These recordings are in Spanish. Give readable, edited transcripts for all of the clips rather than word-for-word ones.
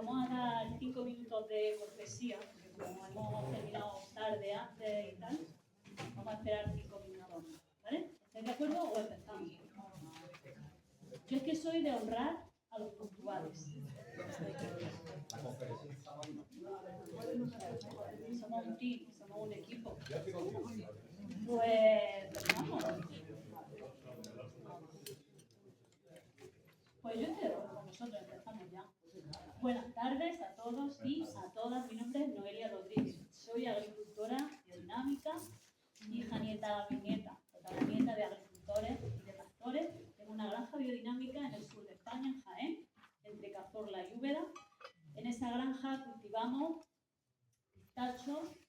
vamos a dar 5 minutos de cortesía, porque como hemos terminado tarde antes y tal, vamos a esperar 5 minutos, ¿vale? ¿Estáis de acuerdo o empezamos? Yo es que soy de honrar a los puntuales. Somos un team, somos un equipo. Pues vamos. Pues yo estoy de acuerdo con vosotros, empezamos ya. Buenas tardes a todos y a todas. Mi nombre es Noelia Rodríguez. Soy agricultora biodinámica, hija, nieta, bisnieta, nieta de agricultores y de pastores. Tengo una granja biodinámica en el sur de España, en Jaén, entre Cazorla y Úbeda. En esa granja cultivamos pistachos,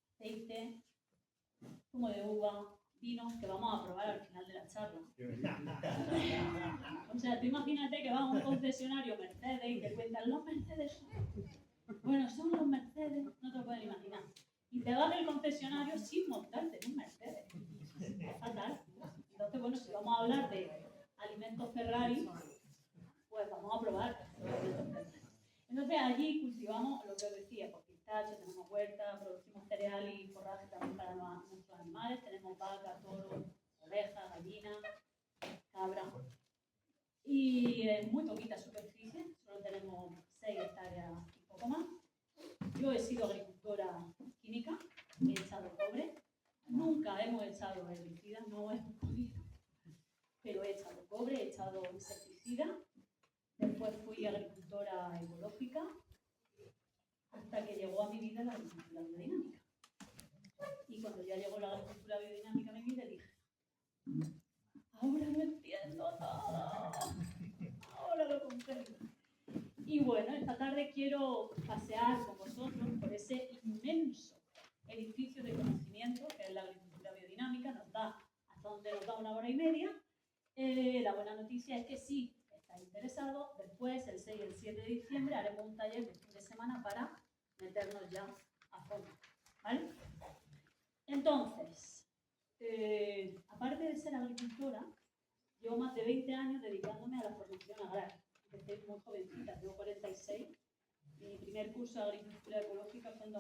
aceite, zumo de uva, vinos que vamos a probar al final de la charla. O sea, tú imagínate que vas a un concesionario Mercedes y te cuentan los Mercedes. Bueno, son los Mercedes, no te lo pueden imaginar. Y te vas del concesionario sin montarte en un Mercedes. Es fatal. Entonces, bueno, si vamos a hablar de alimentos Ferrari, pues vamos a probar los alimentos Ferrari. Entonces, allí cultivamos lo que os decía, pues pistachos, tenemos huerta, producimos cereal y forraje también para nuestros animales. Tenemos vaca, toro, ovejas, gallinas, cabra. Y en muy poquita superficie, solo tenemos 6 hectáreas y poco más. Yo he sido agricultora química, he echado cobre. Nunca hemos echado herbicidas, no hemos podido. Pero he echado cobre, he echado insecticida. Después fui agricultora ecológica hasta que llegó a mi vida la agricultura biodinámica. Y cuando ya llegó la agricultura biodinámica a mi vida dije, ahora lo entiendo todo, ahora lo comprendo. Y bueno, esta tarde quiero pasear con vosotros por ese inmenso edificio de conocimiento que es la agricultura biodinámica. Nos da hasta donde nos da 1 hora y media. La buena noticia es que sí, estáis interesados, después, el 6 y el 7 de diciembre, haremos un taller de fin de semana para meternos ya a fondo, ¿vale? Entonces, aparte de ser agricultora, llevo más de 20 años dedicándome a la formación agraria. Empecé muy jovencita, tengo 46. Mi primer curso de agricultura ecológica fue en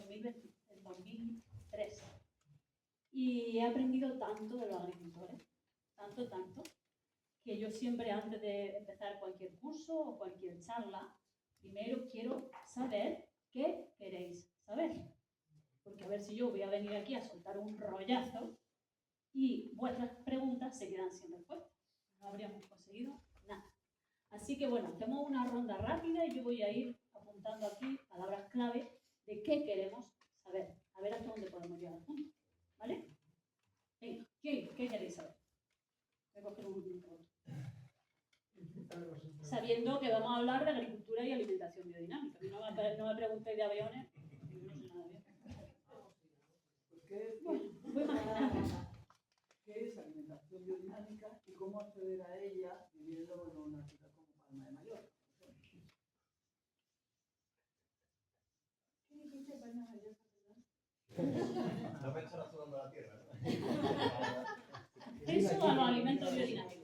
2003. Y he aprendido tanto de los agricultores, tanto, que yo siempre antes de empezar cualquier curso o cualquier charla, primero quiero saber qué queréis saber. Porque a ver si yo voy a venir aquí a soltar un rollazo y vuestras preguntas se quedan sin respuesta. No habríamos conseguido nada. Así que bueno, hacemos una ronda rápida y yo voy a ir apuntando aquí palabras clave de qué queremos saber. A ver hasta dónde podemos llegar juntos. ¿Vale? Venga, ¿qué queréis saber? Voy a coger un último. Sabiendo que vamos a hablar de agricultura y alimentación biodinámica. No me preguntéis de aviones, yo no sé nada de aviones. Bueno, voy a imaginar. ¿Qué es alimentación biodinámica y cómo acceder a ella viviendo en una ciudad como Palma de Mallorca? ¿Qué dijiste, Palma de Mallorca? No pensarás sudando la tierra, ¿no? Eso a los alimentos biodinámicos.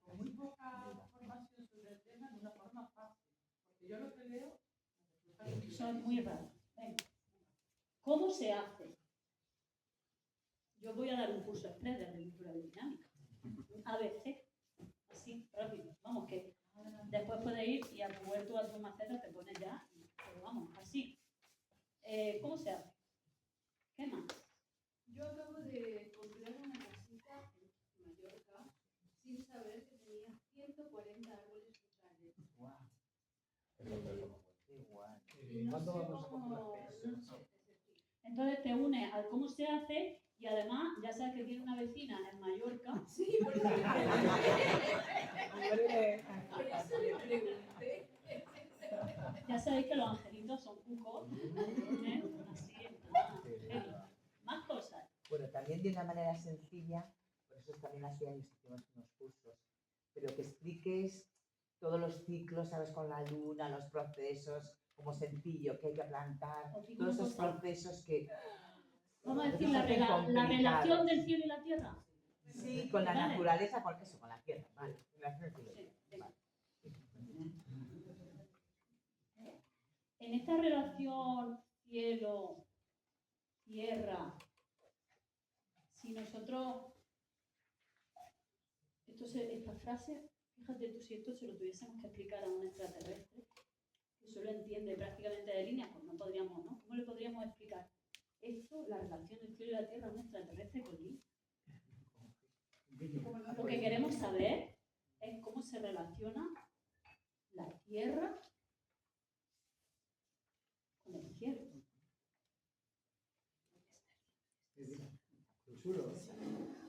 Con muy poca información sobre el tema de una forma fácil. Porque yo lo que leo... Son muy raros. Venga. ¿Cómo se hace? Yo voy a dar un curso express de agricultura biodinámica. ABC. Así, rápido. Vamos, que después puedes ir y a tu huerto o a tu maceta te pones ya. Pero vamos, así. ¿Cómo se hace? ¿Qué más? Yo acabo de comprar una casita en Mallorca sin saber que tenía 140 árboles frutales. ¡Guau! Y no ¿Cuándo sé vamos a comprar cómo... eso? No sé, Entonces te unes al cómo se hace y además ya sabes que tiene una vecina en Mallorca. sí, por eso le pregunté. Ya sabéis que los angelitos son cucos. Así está. Más cosas. Bueno, también de una manera sencilla, por eso también así hicimos unos cursos, pero que expliques todos los ciclos, ¿sabes? Con la luna, los procesos, como sencillo, que hay que plantar, todos esos procesos que... Vamos a decir la relación del cielo y la tierra. Sí, con la naturaleza, con eso, con la tierra, vale. Sí, venga. en esta relación cielo-tierra, si nosotros, esta frase, fíjate tú, si esto se lo tuviésemos que explicar a un extraterrestre, que solo entiende prácticamente de líneas, pues no podríamos, ¿no? ¿Cómo le podríamos explicar esto, la relación del cielo y la tierra a un extraterrestre con líneas? Lo que queremos saber es cómo se relaciona la tierra con el cielo.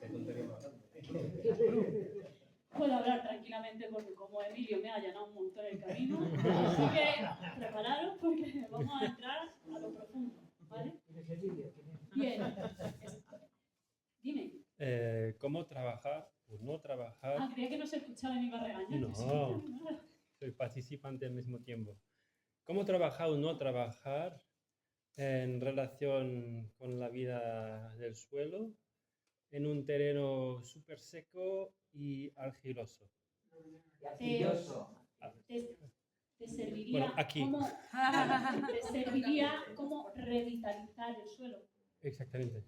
Qué tontería más grande. Puedo hablar tranquilamente porque como Emilio me ha allanado un montón el camino, así que prepararos porque vamos a entrar a lo profundo, ¿vale? Bien. Dime. ¿Cómo trabajar o no trabajar? Ah, creía que no se escuchaba y me iba a regañar. No, soy participante al mismo tiempo. ¿Cómo trabajar o no trabajar en relación con la vida del suelo en un terreno súper seco y argiloso? Y arcilloso. Te serviría, Bueno, aquí. te serviría como revitalizar el suelo. Exactamente.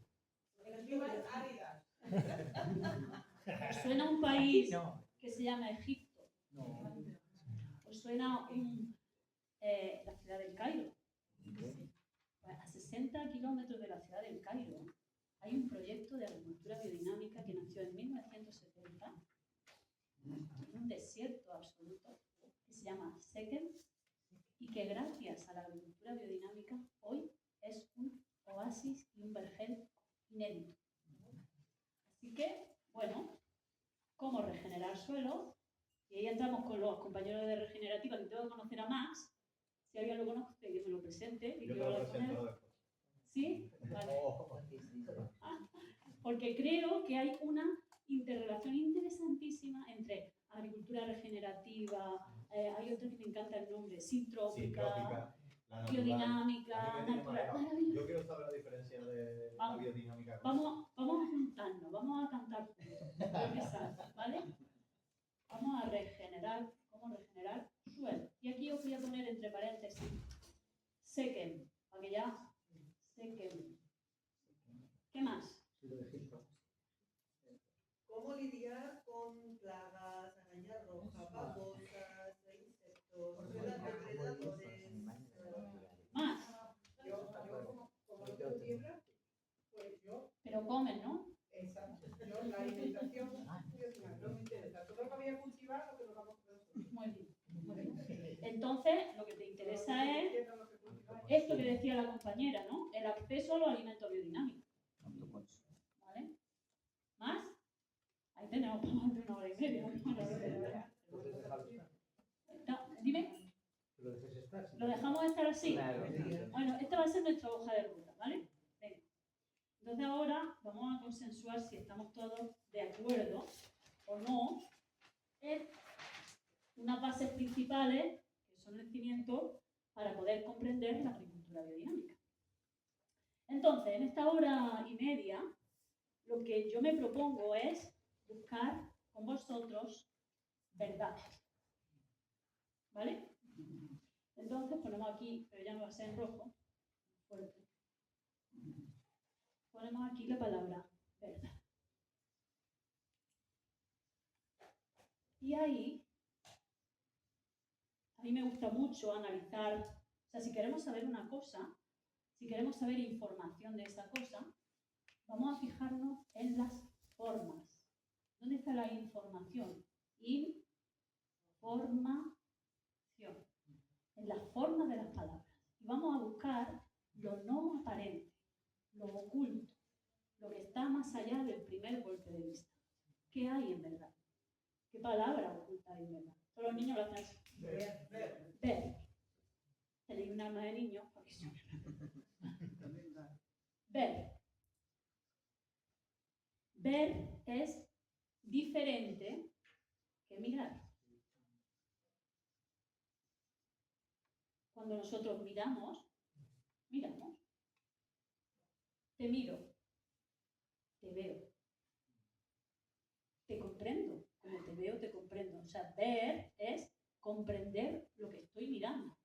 ¿Os suena un país No. que se llama Egipto? ¿Os suena la ciudad del Cairo? Pues a 60 kilómetros de la ciudad del Cairo hay un proyecto de agricultura biodinámica que nació en 1970 en un desierto absoluto que se llama Sekem y que gracias a la agricultura biodinámica hoy es un oasis y un vergel inédito. Así que, bueno, ¿cómo regenerar suelo? Y ahí entramos con los compañeros de Regenerativa, que tengo que conocer a Max. Si alguien lo conoce, que me lo presente. Y Yo que te lo hablar con él. presento después. ¿Sí? Vale. Oh. Porque creo que hay una interrelación interesantísima entre agricultura regenerativa, hay otra que me encanta el nombre, sintrópica, Sintrópica, la natural. dinámica, A mí me tiene natural. mareado. Maravilloso. Yo quiero saber la diferencia de la Vamos. biodinámica. Vamos a juntarnos, vamos a cantar juntos, lo que salga, ¿vale? Vamos a regenerar, ¿cómo regenerar? Suelo. Y aquí os voy a poner entre paréntesis Sekem, para que ya Sekem. ¿Qué más? ¿Cómo lidiar con plagas, arañas rojas, babosas, insectos, depredadores? Más. Yo como no tengo tierra, pues yo, Pero comen, ¿no? exacto, yo la alimentación biodinámica no me interesa. Todo lo que voy a cultivar, lo que nos vamos a comer nosotros. Muy bien, muy bien. Entonces, lo que te interesa No es entiendo lo que cultivamos. esto que decía la compañera, ¿no? El acceso a los alimentos biodinámicos. ¿Vale? ¿Más? Ahí tenemos para más de una hora y media. Dime, ¿lo dejamos estar así? Claro. Bueno, esta va a ser nuestra hoja de ruta, ¿vale? Venga. Entonces ahora vamos a consensuar si estamos todos de acuerdo o no en unas bases principales que son el cimiento para poder comprender la agricultura biodinámica. Entonces, en esta hora y media, lo que yo me propongo es buscar con vosotros verdades. ¿Vale? Entonces ponemos aquí, pero ya no va a ser en rojo, fuerte. Ponemos aquí la palabra verdad. Y ahí, a mí me gusta mucho analizar, o sea, si queremos saber una cosa, si queremos saber información de esa cosa, vamos a fijarnos en las formas. ¿Dónde está la información? Información. En las formas de las palabras. Y vamos a buscar lo no aparente, lo oculto, lo que está más allá del primer golpe de vista. ¿Qué hay en verdad? ¿Qué palabra oculta hay en verdad? Todos los niños lo hacen así. Ver. Tenéis un alma de niño, porque sí. Ver. Ver es diferente que mirar. Cuando nosotros miramos. Te miro, te veo. Te comprendo, como te veo, te comprendo. O sea, ver es comprender lo que estoy mirando.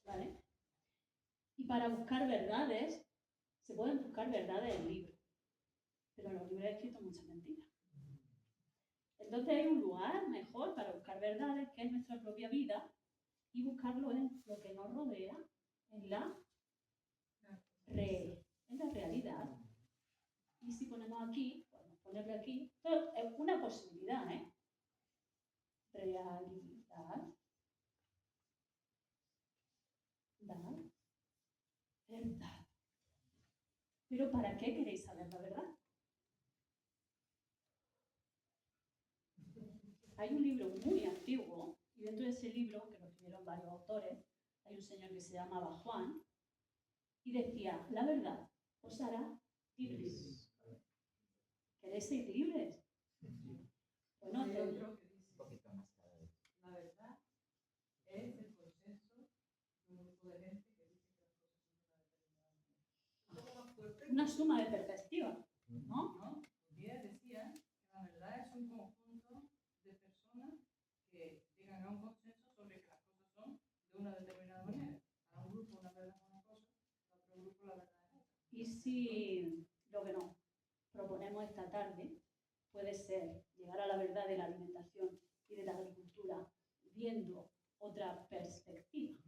¿Vale? para buscar verdades, se pueden buscar verdades en libros, pero en los libros he escrito muchas mentiras. Entonces hay un lugar mejor para buscar verdades, que es nuestra propia vida, y buscarlo en lo que nos rodea, en la realidad. Y si ponemos aquí, podemos ponerle aquí, esto es una posibilidad, ¿eh? Realidad, verdad. Pero ¿para qué queréis saber la verdad? Hay un libro muy antiguo, y dentro de ese libro, que lo escribieron varios autores, hay un señor que se llamaba Juan, y decía, la verdad os hará libres. ¿Queréis ser libres? Bueno, Hay otro que dice, Un poquito más cada vez. la verdad es el consenso de un grupo de gente que dice que las cosas son de una determinada manera. Un poco más fuerte, una suma de perspectiva, ¿no? ¿no? Bien decían que la verdad es un conjunto de personas que llegan a un consenso sobre que las cosas son de una determinada manera. Para un grupo una verdad es una cosa, para otro grupo la verdad es otra. Y si lo que nos proponemos esta tarde puede ser llegar a la verdad de la alimentación y de la agricultura viendo otra perspectiva,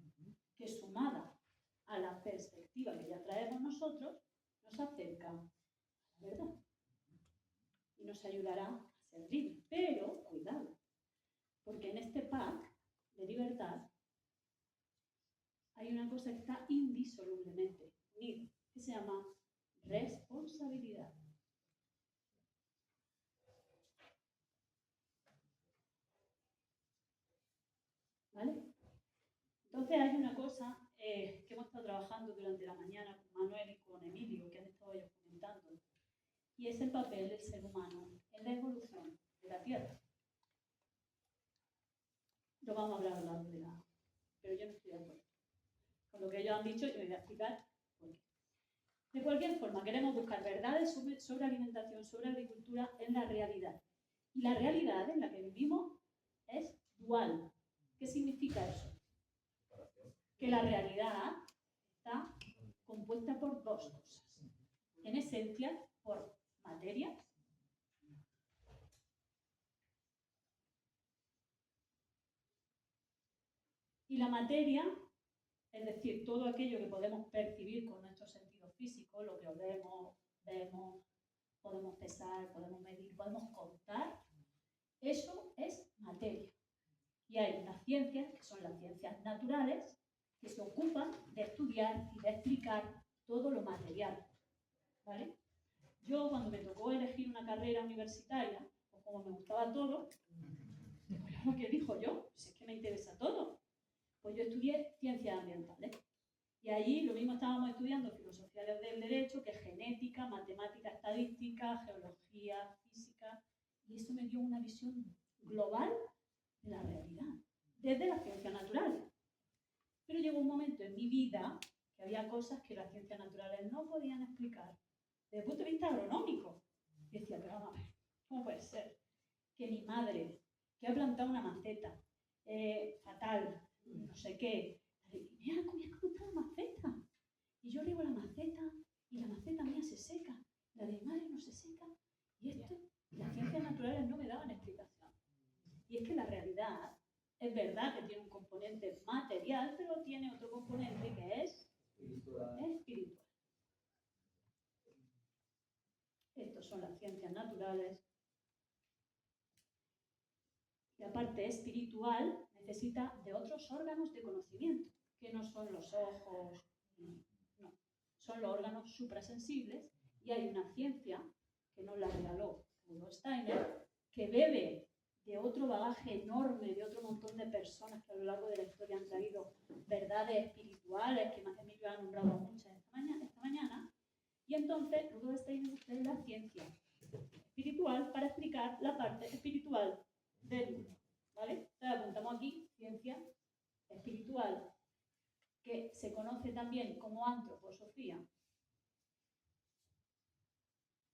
que sumada a la perspectiva que ya traemos nosotros, nos acerca a la verdad y nos ayudará a ser libres. Pero, cuidado, porque en este pack de libertad hay una cosa que está indisolublemente unida, que se llama responsabilidad. ¿Vale? Entonces hay una cosa que hemos estado trabajando durante la mañana con Manuel y con Emilio, que han estado ellos comentando, y es el papel del ser humano en la evolución de la Tierra. Lo vamos a hablar a lo largo de la... pero yo no estoy de acuerdo con lo que ellos han dicho y me voy a explicar por qué. De cualquier forma, queremos buscar verdades sobre alimentación, sobre agricultura en la realidad. Y la realidad en la que vivimos es dual. ¿Qué significa eso? Que la realidad está compuesta por dos cosas. En esencia, por materia y la materia, es decir, todo aquello que podemos percibir con nuestros sentidos físicos, lo que olemos, vemos, podemos pesar, podemos medir, podemos contar, eso es materia. Y hay unas ciencias, que son las ciencias naturales, que se ocupan de estudiar y de explicar todo lo material. ¿Vale? Yo, cuando me tocó elegir una carrera universitaria, pues como me gustaba todo, lo que dijo yo, pues es que me interesa todo. Pues yo estudié ciencias ambientales. Y allí lo mismo estábamos estudiando filosofía del derecho, que genética, matemática, estadística, geología, física. Y eso me dio una visión global de la realidad, desde las ciencias naturales. Pero llegó un momento en mi vida que había cosas que las ciencias naturales no podían explicar desde el punto de vista agronómico. Y decía, pero vamos a ver, ¿cómo puede ser que mi madre, que ha plantado una maceta fatal, no sé qué, mira cómo está la maceta? Y yo riego la maceta y la maceta mía se seca, la de mi madre no se seca. Y esto, las ciencias naturales no me daban explicación. Y es que la realidad es verdad que tiene un componente material, pero tiene otro componente que es espiritual. Estos son las ciencias naturales. La parte espiritual necesita de otros órganos de conocimiento, que no son los ojos, no, son los órganos suprasensibles, y hay una ciencia que nos la regaló Rudolf Steiner, que bebe de otro bagaje enorme, de otro montón de personas que a lo largo de la historia han traído verdades espirituales, que Emilio ha nombrado muchas esta mañana, y entonces Rudolf Steiner es la ciencia espiritual para explicar la parte espiritual del mundo, ¿vale? Entonces apuntamos aquí ciencia espiritual, que se conoce también como antroposofía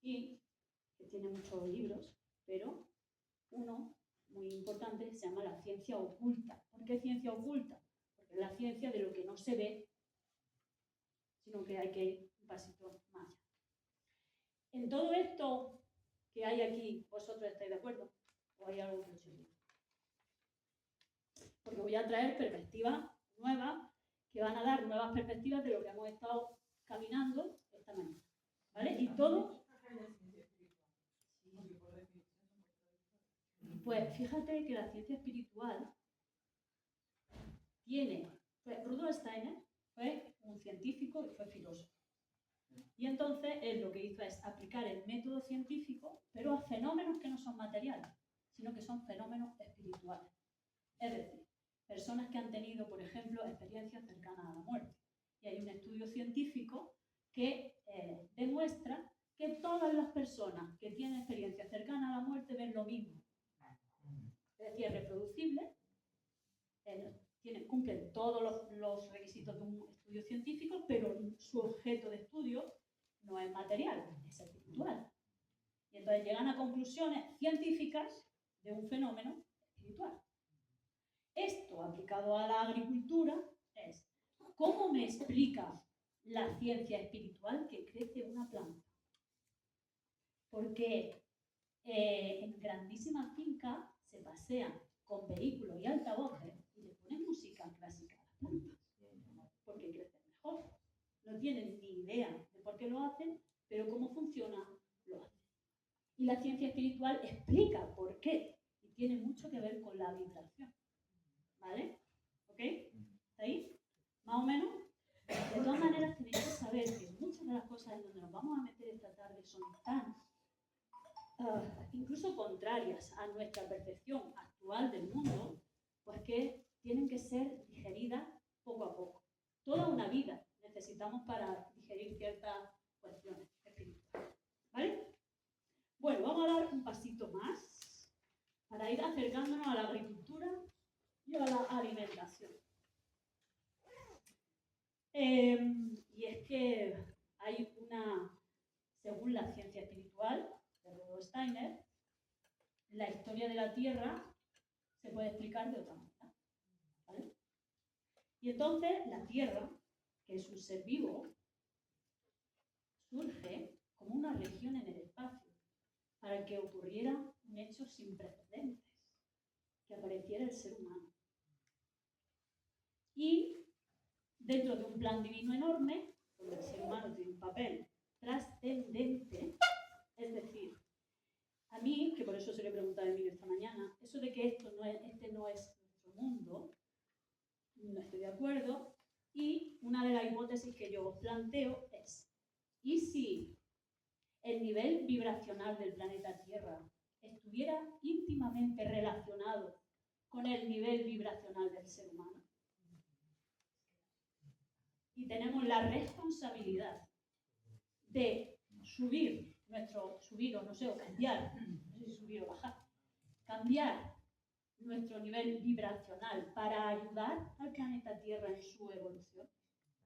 y que tiene muchos libros, pero uno muy importante se llama la ciencia oculta. ¿Por qué ciencia oculta? Porque es la ciencia de lo que no se ve, sino que hay que ir un pasito más allá. En todo esto que hay aquí, ¿vosotros estáis de acuerdo? ¿O hay algo que os olvide? Porque voy a traer perspectivas nuevas que van a dar nuevas perspectivas de lo que hemos estado caminando esta mañana. ¿Vale? Y todo. Pues fíjate que la ciencia espiritual Rudolf Steiner fue un científico y fue filósofo. Y entonces él lo que hizo es aplicar el método científico, pero a fenómenos que no son materiales, sino que son fenómenos espirituales. Es decir, personas que han tenido, por ejemplo, experiencias cercanas a la muerte. Y hay un estudio científico que demuestra que todas las personas que tienen experiencias cercanas a la muerte ven lo mismo. Es decir, es reproducible, cumplen todos los requisitos de un estudio científico, pero su objeto de estudio no es material, es espiritual. Y entonces llegan a conclusiones científicas de un fenómeno espiritual. Esto aplicado a la agricultura es, ¿cómo me explica la ciencia espiritual que crece una planta? Porque en grandísimas fincas se pasean con vehículos y altavoces y le ponen música clásica a las plantas, porque crecen mejor. No tienen ni idea de por qué lo hacen, pero cómo funciona, lo hacen. Y la ciencia espiritual explica por qué, y tiene mucho que ver con la vibración. ¿Vale? ¿Ok? ¿Está ahí? ¿Más o menos? De todas maneras, tenéis que saber que muchas de las cosas en donde nos vamos a meter esta tarde son tan incluso contrarias a nuestra percepción actual del mundo, pues que tienen que ser digeridas poco a poco. Toda una vida necesitamos para digerir ciertas cuestiones espirituales. ¿Vale? Bueno, vamos a dar un pasito más para ir acercándonos a la agricultura y a la alimentación. Y es que hay según la ciencia espiritual de Rudolf Steiner, la historia de la Tierra se puede explicar de otra manera. ¿Vale? Y entonces la Tierra, que es un ser vivo, surge como una región en el espacio para que ocurriera un hecho sin precedentes, que apareciera el ser humano. Y dentro de un plan divino enorme, donde el ser humano tiene un papel trascendente, es decir, a mí, que por eso se le preguntaba a Emilio esta mañana, eso de que este no es nuestro mundo, no estoy de acuerdo, y una de las hipótesis que yo os planteo es, ¿y si el nivel vibracional del planeta Tierra estuviera íntimamente relacionado con el nivel vibracional del ser humano? Y tenemos la responsabilidad de subir o no sé, o cambiar, no sé si subir o bajar, cambiar nuestro nivel vibracional para ayudar al planeta Tierra en su evolución.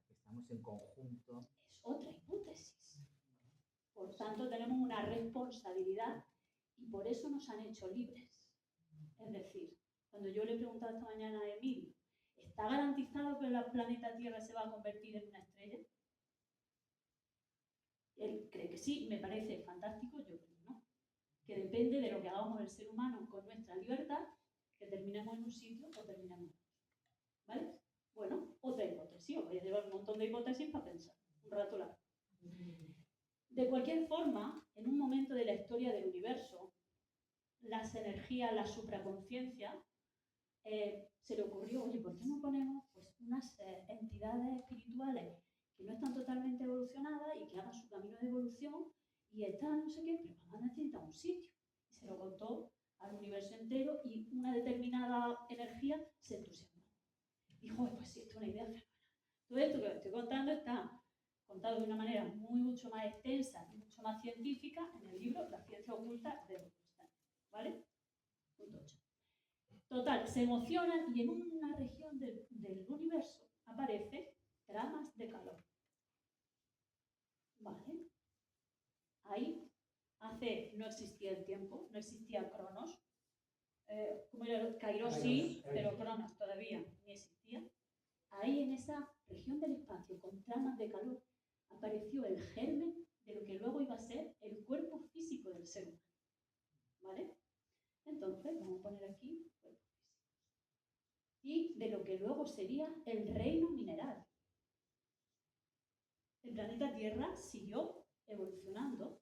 Estamos en conjunto. Es otra hipótesis. Por tanto, tenemos una responsabilidad y por eso nos han hecho libres. Es decir, cuando yo le he preguntado esta mañana a Emilio, ¿está garantizado que el planeta Tierra se va a convertir en una estrella? Él cree que sí, me parece fantástico, yo creo que no. Que depende de lo que hagamos el ser humano con nuestra libertad, que terminemos en un sitio o terminemos en otro. ¿Vale? Bueno, otra hipótesis. Os voy a llevar un montón de hipótesis para pensar. Un rato largo. De cualquier forma, en un momento de la historia del universo, las energías, la supraconciencia, se le ocurrió, oye, ¿por qué no ponemos pues, unas entidades espirituales que no están totalmente evolucionadas y que hagan su camino de evolución y están no sé qué, pero van a necesitar un sitio? Y se lo contó al universo entero y una determinada energía se entusiasmó. Dijo, pues sí, esto es una idea fenomenal. Todo esto que os estoy contando está contado de una manera mucho más extensa y mucho más científica en el libro La ciencia oculta de Rudolf Steiner. ¿Vale? Punto 8. Total, se emocionan y en una región del universo aparecen tramas de calor. ¿Vale? Ahí, no existía el tiempo, no existía Cronos. ¿Cómo era? Kairos sí, pero Cronos todavía ni existía. Ahí en esa región del espacio con tramas de calor apareció el germen de lo que luego iba a ser el cuerpo físico del ser humano. ¿Vale? Entonces, vamos a poner aquí cuerpo físico. Y de lo que luego sería el reino mineral. El planeta Tierra siguió evolucionando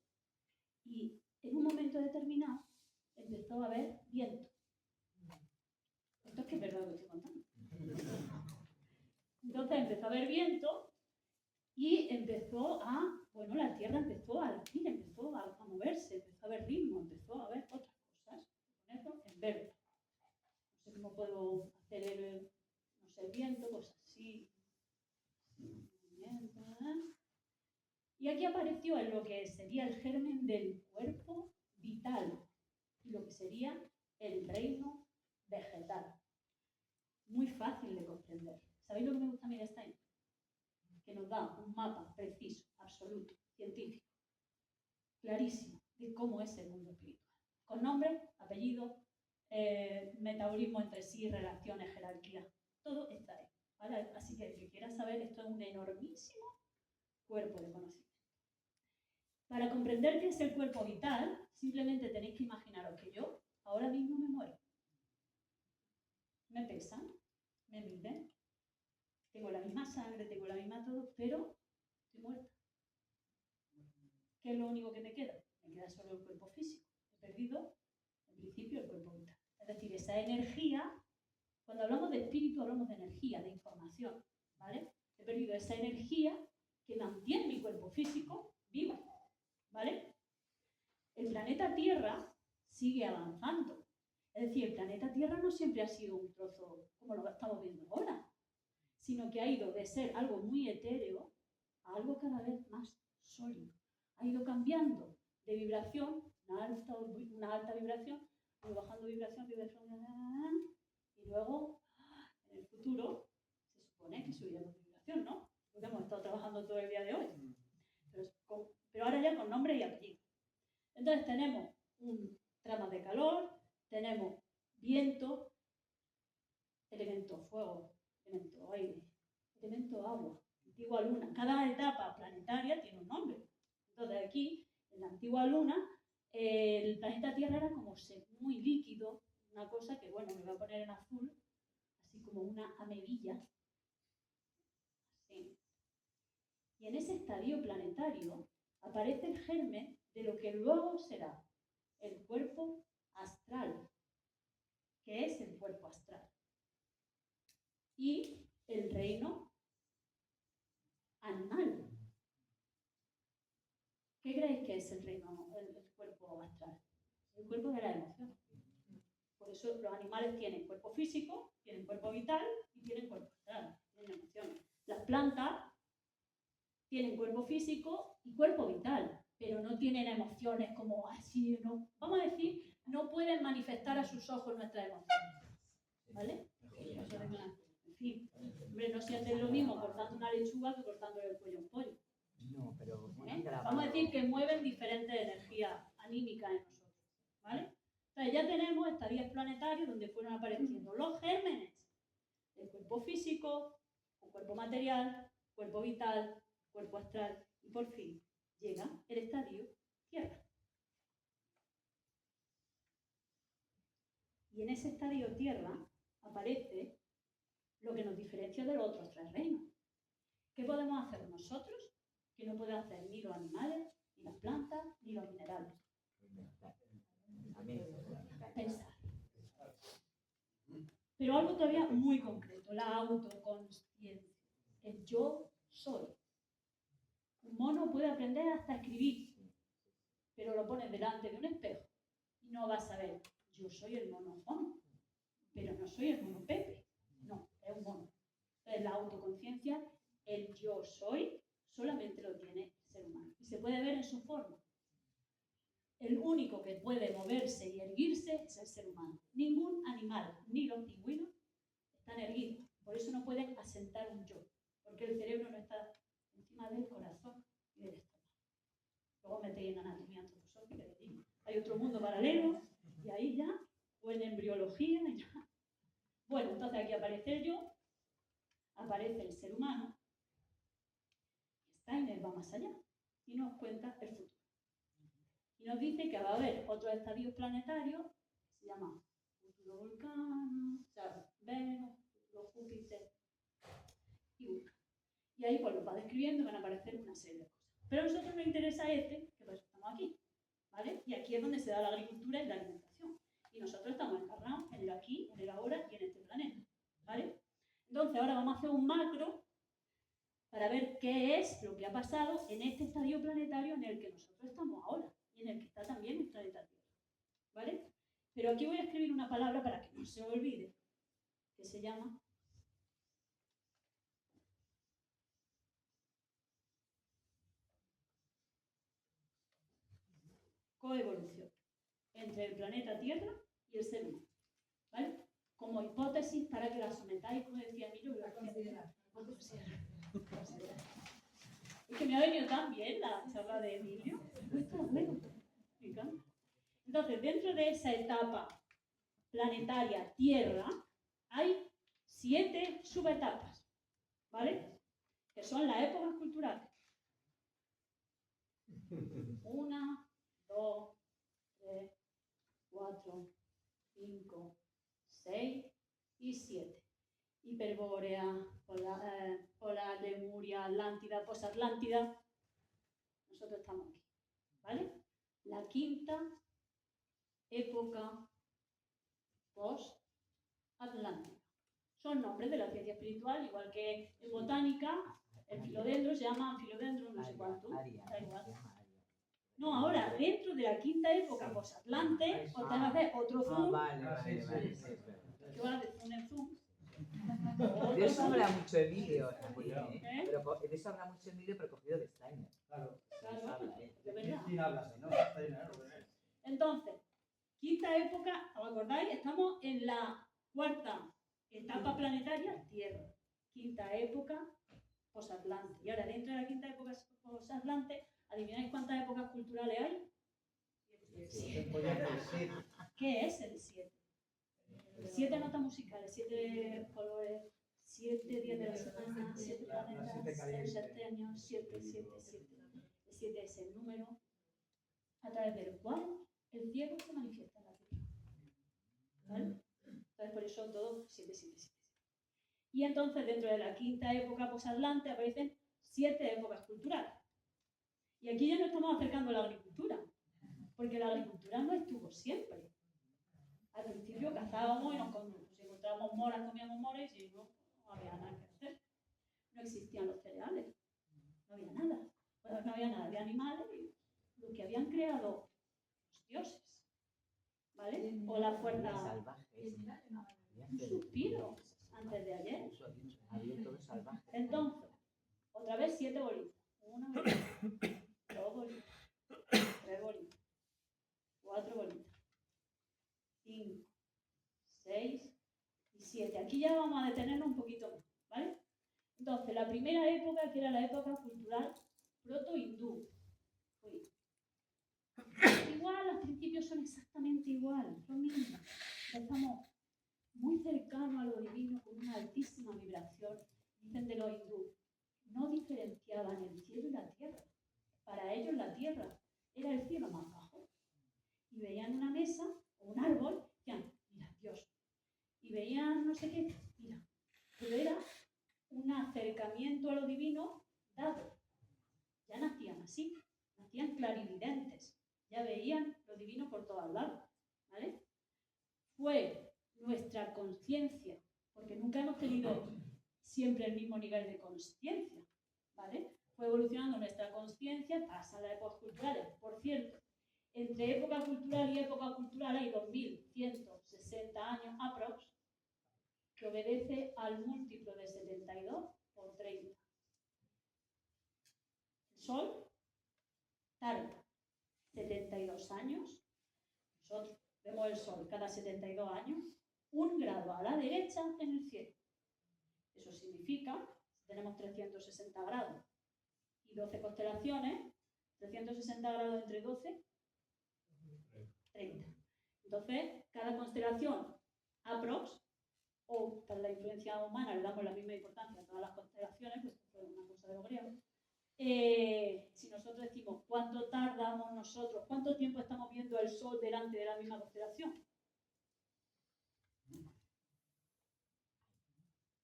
y en un momento determinado empezó a haber viento. Esto es que es verdad lo que estoy contando. Entonces empezó a haber viento y la Tierra empezó a latir, empezó a moverse, empezó a haber ritmo, empezó a haber otras cosas. Ponerlo en verde. No sé cómo puedo hacer el viento, pues así. Y aquí apareció en lo que sería el germen del cuerpo vital y lo que sería el reino vegetal. Muy fácil de comprender. ¿Sabéis lo que me gusta a mí de esta info? Que nos da un mapa preciso, absoluto, científico, clarísimo de cómo es el mundo espiritual. Con nombre, apellido, metabolismo entre sí, relaciones, jerarquía. Todo está ahí. ¿Vale? Así que el que quiera saber, esto es un enormísimo cuerpo de conocimiento. Para comprender qué es el cuerpo vital, simplemente tenéis que imaginaros que yo ahora mismo me muero. Me pesan, me miden, tengo la misma sangre, tengo la misma todo, pero estoy muerta. ¿Qué es lo único que me queda? Me queda solo el cuerpo físico. He perdido, en principio, el cuerpo vital. Es decir, esa energía, cuando hablamos de espíritu, hablamos de energía, de información, ¿vale? He perdido esa energía que mantiene mi cuerpo físico vivo, ¿vale? El planeta Tierra sigue avanzando. Es decir, el planeta Tierra no siempre ha sido un trozo como lo estamos viendo ahora, sino que ha ido de ser algo muy etéreo a algo cada vez más sólido. Ha ido cambiando de vibración, una alta vibración, bajando vibración, y luego, en el futuro, se supone que subiremos de vibración, ¿no? Porque hemos estado trabajando todo el día de hoy. Pero ahora ya con nombre y apellido. Entonces tenemos un trama de calor, tenemos viento, elemento fuego, elemento aire, elemento agua, antigua luna. Cada etapa planetaria tiene un nombre. Entonces aquí, en la antigua luna, el planeta Tierra era como muy líquido, una cosa que, bueno, me voy a poner en azul, así como una amebilla. Así. Y en ese estadio planetario aparece el germen de lo que luego será el cuerpo astral. ¿Qué es el cuerpo astral? Y el reino animal. ¿Qué creéis que es el cuerpo astral? El cuerpo de la emoción. Por eso los animales tienen cuerpo físico, tienen cuerpo vital y tienen cuerpo astral, tienen emociones. Las plantas tienen cuerpo físico y cuerpo vital, pero no tienen emociones como así, ¿no? Vamos a decir, no pueden manifestar a sus ojos nuestras emociones, ¿vale? En fin, hombre, no sienten lo mismo cortando una lechuga que cortando el cuello a un pollo. No, pero Vamos a decir que mueven diferentes energías anímicas en nosotros, ¿vale? Entonces ya tenemos estadías planetarias donde fueron apareciendo los gérmenes del cuerpo físico, o cuerpo material, cuerpo vital, cuerpo astral, y por fin llega el estadio Tierra. Y en ese estadio Tierra aparece lo que nos diferencia de los otros tres reinos. ¿Qué podemos hacer nosotros que no pueden hacer ni los animales, ni las plantas, ni los minerales? Pensar. Pero algo todavía muy concreto, la autoconsciencia, el yo soy. Un mono puede aprender hasta escribir, pero lo pones delante de un espejo y no va a saber, yo soy el mono Juan, pero no soy el mono Pepe. No, es un mono. Entonces la autoconciencia, el yo soy, solamente lo tiene el ser humano. Y se puede ver en su forma. El único que puede moverse y erguirse es el ser humano. Ningún animal, ni los pingüinos, están erguidos. Por eso no pueden asentar un yo, porque el cerebro no está encima del corazón y del estómago. Luego metéis en anatomía antroposófica y digo, hay otro mundo paralelo y ahí ya, o en embriología, ya. Bueno, entonces aquí aparece el yo, aparece el ser humano, Steiner va más allá y nos cuenta el futuro. Y nos dice que va a haber otros estadios planetarios que se llaman futuro Vulcano, o sea, Venus, futuro Júpiter y Urano. Y ahí pues lo va describiendo y van a aparecer una serie de cosas. Pero a nosotros nos interesa este, que por eso estamos aquí, ¿vale? Y aquí es donde se da la agricultura y la alimentación. Y nosotros estamos encarnados en el aquí, en el ahora y en este planeta, ¿vale? Entonces ahora vamos a hacer un macro para ver qué es lo que ha pasado en este estadio planetario en el que nosotros estamos ahora y en el que está también el planeta Tierra, ¿vale? Pero aquí voy a escribir una palabra para que no se olvide, que se llama coevolución entre el planeta Tierra y el ser humano, ¿vale? Como hipótesis para que la sometáis, como decía Emilio, La considera. es que me ha venido tan bien la charla de Emilio. Está bueno. Me encanta. Entonces, dentro de esa etapa planetaria Tierra, hay 7 subetapas, ¿vale? Que son las épocas culturales. 1, 2, 3, 4, 5, 6 y 7. Hiperbórea, polar, Lemuria, Atlántida, posatlántida. Nosotros estamos aquí, ¿vale? La quinta época post-atlántica. Son nombres de la ciencia espiritual, igual que en botánica, el filodendro se llama filodendro no sé cuánto. Da igual. No, ahora, dentro de la quinta época post-atlante, os tengo que hacer otro zoom. Vale. ¿Qué va a hacer? Zoom en zoom. De eso habla mucho Emilio, ¿Eh? pero de eso habla mucho Emilio, pero cogido de Steiner. Claro. Claro, de verdad. ¿Quién habla así, no? Está bien, ¿no? Entonces, quinta época, ¿os acordáis? Estamos en la cuarta etapa planetaria, Tierra. Quinta época posatlante. Y ahora, dentro de la quinta época posatlante, ¿adivináis cuántas épocas culturales hay? ¿Qué es el 7? 7 notas musicales, 7 colores, 7 días de la semana, 7 planetas, 7 años, 7, 7, 7. El 7 es el número a través del cual el cielo se manifiesta en la tierra. ¿Vale? Entonces, por eso todo 7, 7, 7. Y entonces, dentro de la quinta época posatlante aparecen 7 épocas culturales. Y aquí ya nos estamos acercando a la agricultura, porque la agricultura no estuvo siempre. Al principio cazábamos y nos encontrábamos moras, comíamos moras y no había nada que hacer. No existían los cereales, no había nada. Bueno, no había nada de animales y lo que habían creado los dioses, ¿vale? O la fuerza, Salvajes. un suspiro antes de ayer. Había todo salvaje. Entonces, otra vez 7 bolitas. 1 bolita, 2 bolitas, 3 bolitas, 4 bolitas, 5, 6 y 7. Aquí ya vamos a detenernos un poquito más, ¿vale? Entonces, la primera época, que era la época cultural proto-hindú. Igual, los principios son exactamente igual, lo mismo. Estamos muy cercanos a lo divino, con una altísima vibración. Dicen de los hindúes, no diferenciaban el cielo y la tierra. Para ellos la tierra era el cielo más bajo. Y veían una mesa o un árbol, decían, mira, Dios. Y veían no sé qué, mira. Pero era un acercamiento a lo divino dado. Ya nacían así, nacían clarividentes. Ya veían lo divino por todos lados, ¿vale? Fue nuestra conciencia, porque nunca hemos tenido siempre el mismo nivel de conciencia, ¿vale? Fue evolucionando nuestra conciencia, pasa las épocas culturales. Por cierto, entre época cultural y época cultural hay 2160 años aprox, que obedece al múltiplo de 72 por 30. El Sol tarda 72 años, nosotros vemos el Sol cada 72 años, 1 grado a la derecha en el cielo. Eso significa, si tenemos 360 grados y 12 constelaciones, 360 grados entre 12, 30. Entonces, cada constelación aprox, o para la influencia humana le damos la misma importancia a todas las constelaciones, pues fue una cosa de los griegos, si nosotros decimos cuánto tardamos nosotros, cuánto tiempo estamos viendo el Sol delante de la misma constelación.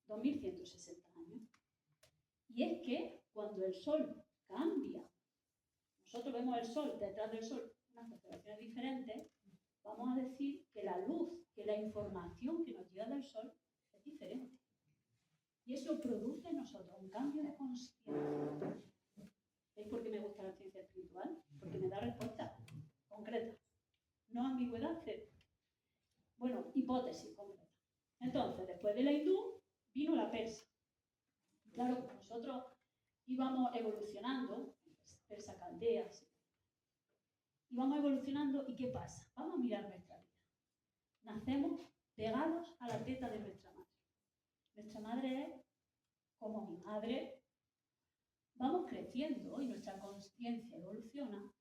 2160 años. Y es que cuando el Sol cambia, nosotros vemos el Sol, detrás del Sol, unas constelaciones diferentes, vamos a decir que la luz, que la información que nos llega del Sol es diferente. Y eso produce en nosotros un cambio de conciencia. ¿Es porque me gusta la ciencia espiritual? Porque me da respuestas concretas. No ambigüedad cero. Bueno, hipótesis concretas. Entonces, después de la hindú, vino la persa. Claro, nosotros íbamos evolucionando, persa caldea, íbamos evolucionando, ¿y qué pasa? Vamos a mirar nuestra vida. Nacemos pegados a la teta de nuestra madre. Nuestra madre es como mi madre. Vamos creciendo y nuestra conciencia evoluciona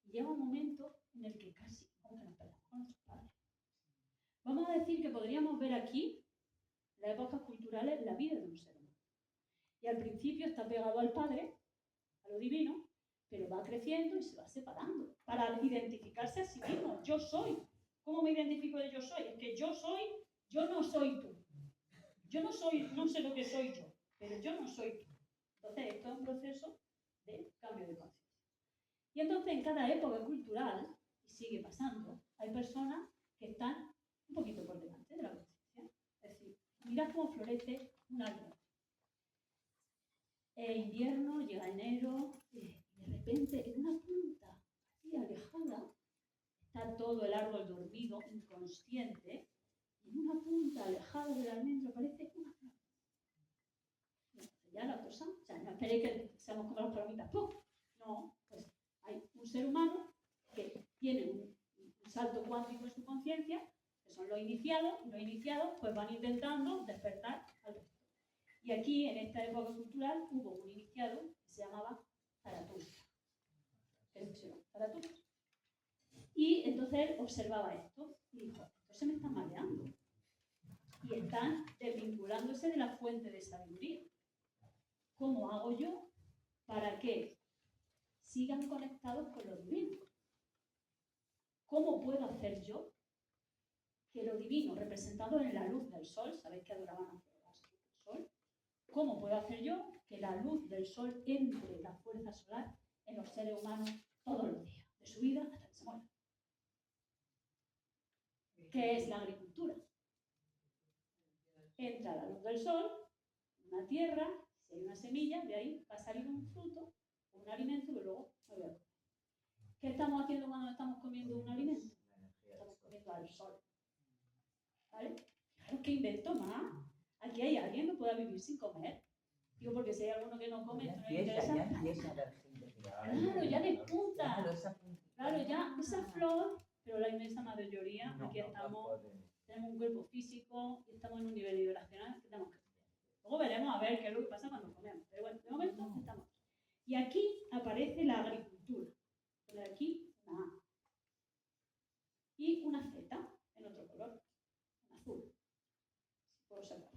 y llega un momento en el que casi como que nos perdemos con nuestros padres. Vamos a decir que podríamos ver aquí las épocas culturales, la vida de un ser humano. Y al principio está pegado al padre, a lo divino, pero va creciendo y se va separando para identificarse a sí mismo. Yo soy. ¿Cómo me identifico de yo soy? Es que yo soy, yo no soy tú. Yo no soy, no sé lo que soy yo, pero yo no soy tú. Entonces, esto es un proceso de cambio de conciencia. Y entonces, en cada época cultural, y sigue pasando, hay personas que están un poquito por delante de la conciencia. Es decir, mirad cómo florece un árbol. Invierno, llega enero, y de repente, en una punta así alejada, está todo el árbol dormido, inconsciente, y en una punta alejada del almendro aparece una flor. Ya la cosa, o sea, no esperéis que seamos como las palomitas, ¡pum! No, pues hay un ser humano que tiene un salto cuántico en su conciencia, que son los iniciados pues van intentando despertar al resto. Y aquí, en esta época cultural, hubo un iniciado que se llamaba Zaratustra. Zaratustra. Y entonces él observaba esto y dijo, esto se me está mareando. Y están desvinculándose de la fuente de sabiduría. ¿Cómo hago yo para que sigan conectados con lo divino? ¿Cómo puedo hacer yo que lo divino, representado en la luz del sol, sabéis que adoraban a la luz del sol, cómo puedo hacer yo que la luz del sol entre la fuerza solar en los seres humanos todos los días, de su vida hasta que se muera? ¿Qué es la agricultura? Entra la luz del sol, una tierra, si hay una semilla, de ahí va a salir un fruto, un alimento que luego me voy a comer. ¿Qué estamos haciendo cuando estamos comiendo un alimento? Estamos comiendo al sol. ¿Vale? Claro, ¿qué invento más? Aquí hay alguien que pueda vivir sin comer. Digo, porque si hay alguno que no come, esto no le interesa. Ya empieza a haber gente que Claro, ya despunta. Claro, Claro, ya esa flor, pero la inmensa mayoría, aquí estamos, tenemos un cuerpo físico y estamos en un nivel vibracional que tenemos que cambiar. Luego veremos a ver qué es lo que pasa cuando comemos. Pero bueno, de momento estamos. Y aquí aparece la agricultura. Poner aquí una A. Y una Z en otro color, en azul. Si puedo sacar.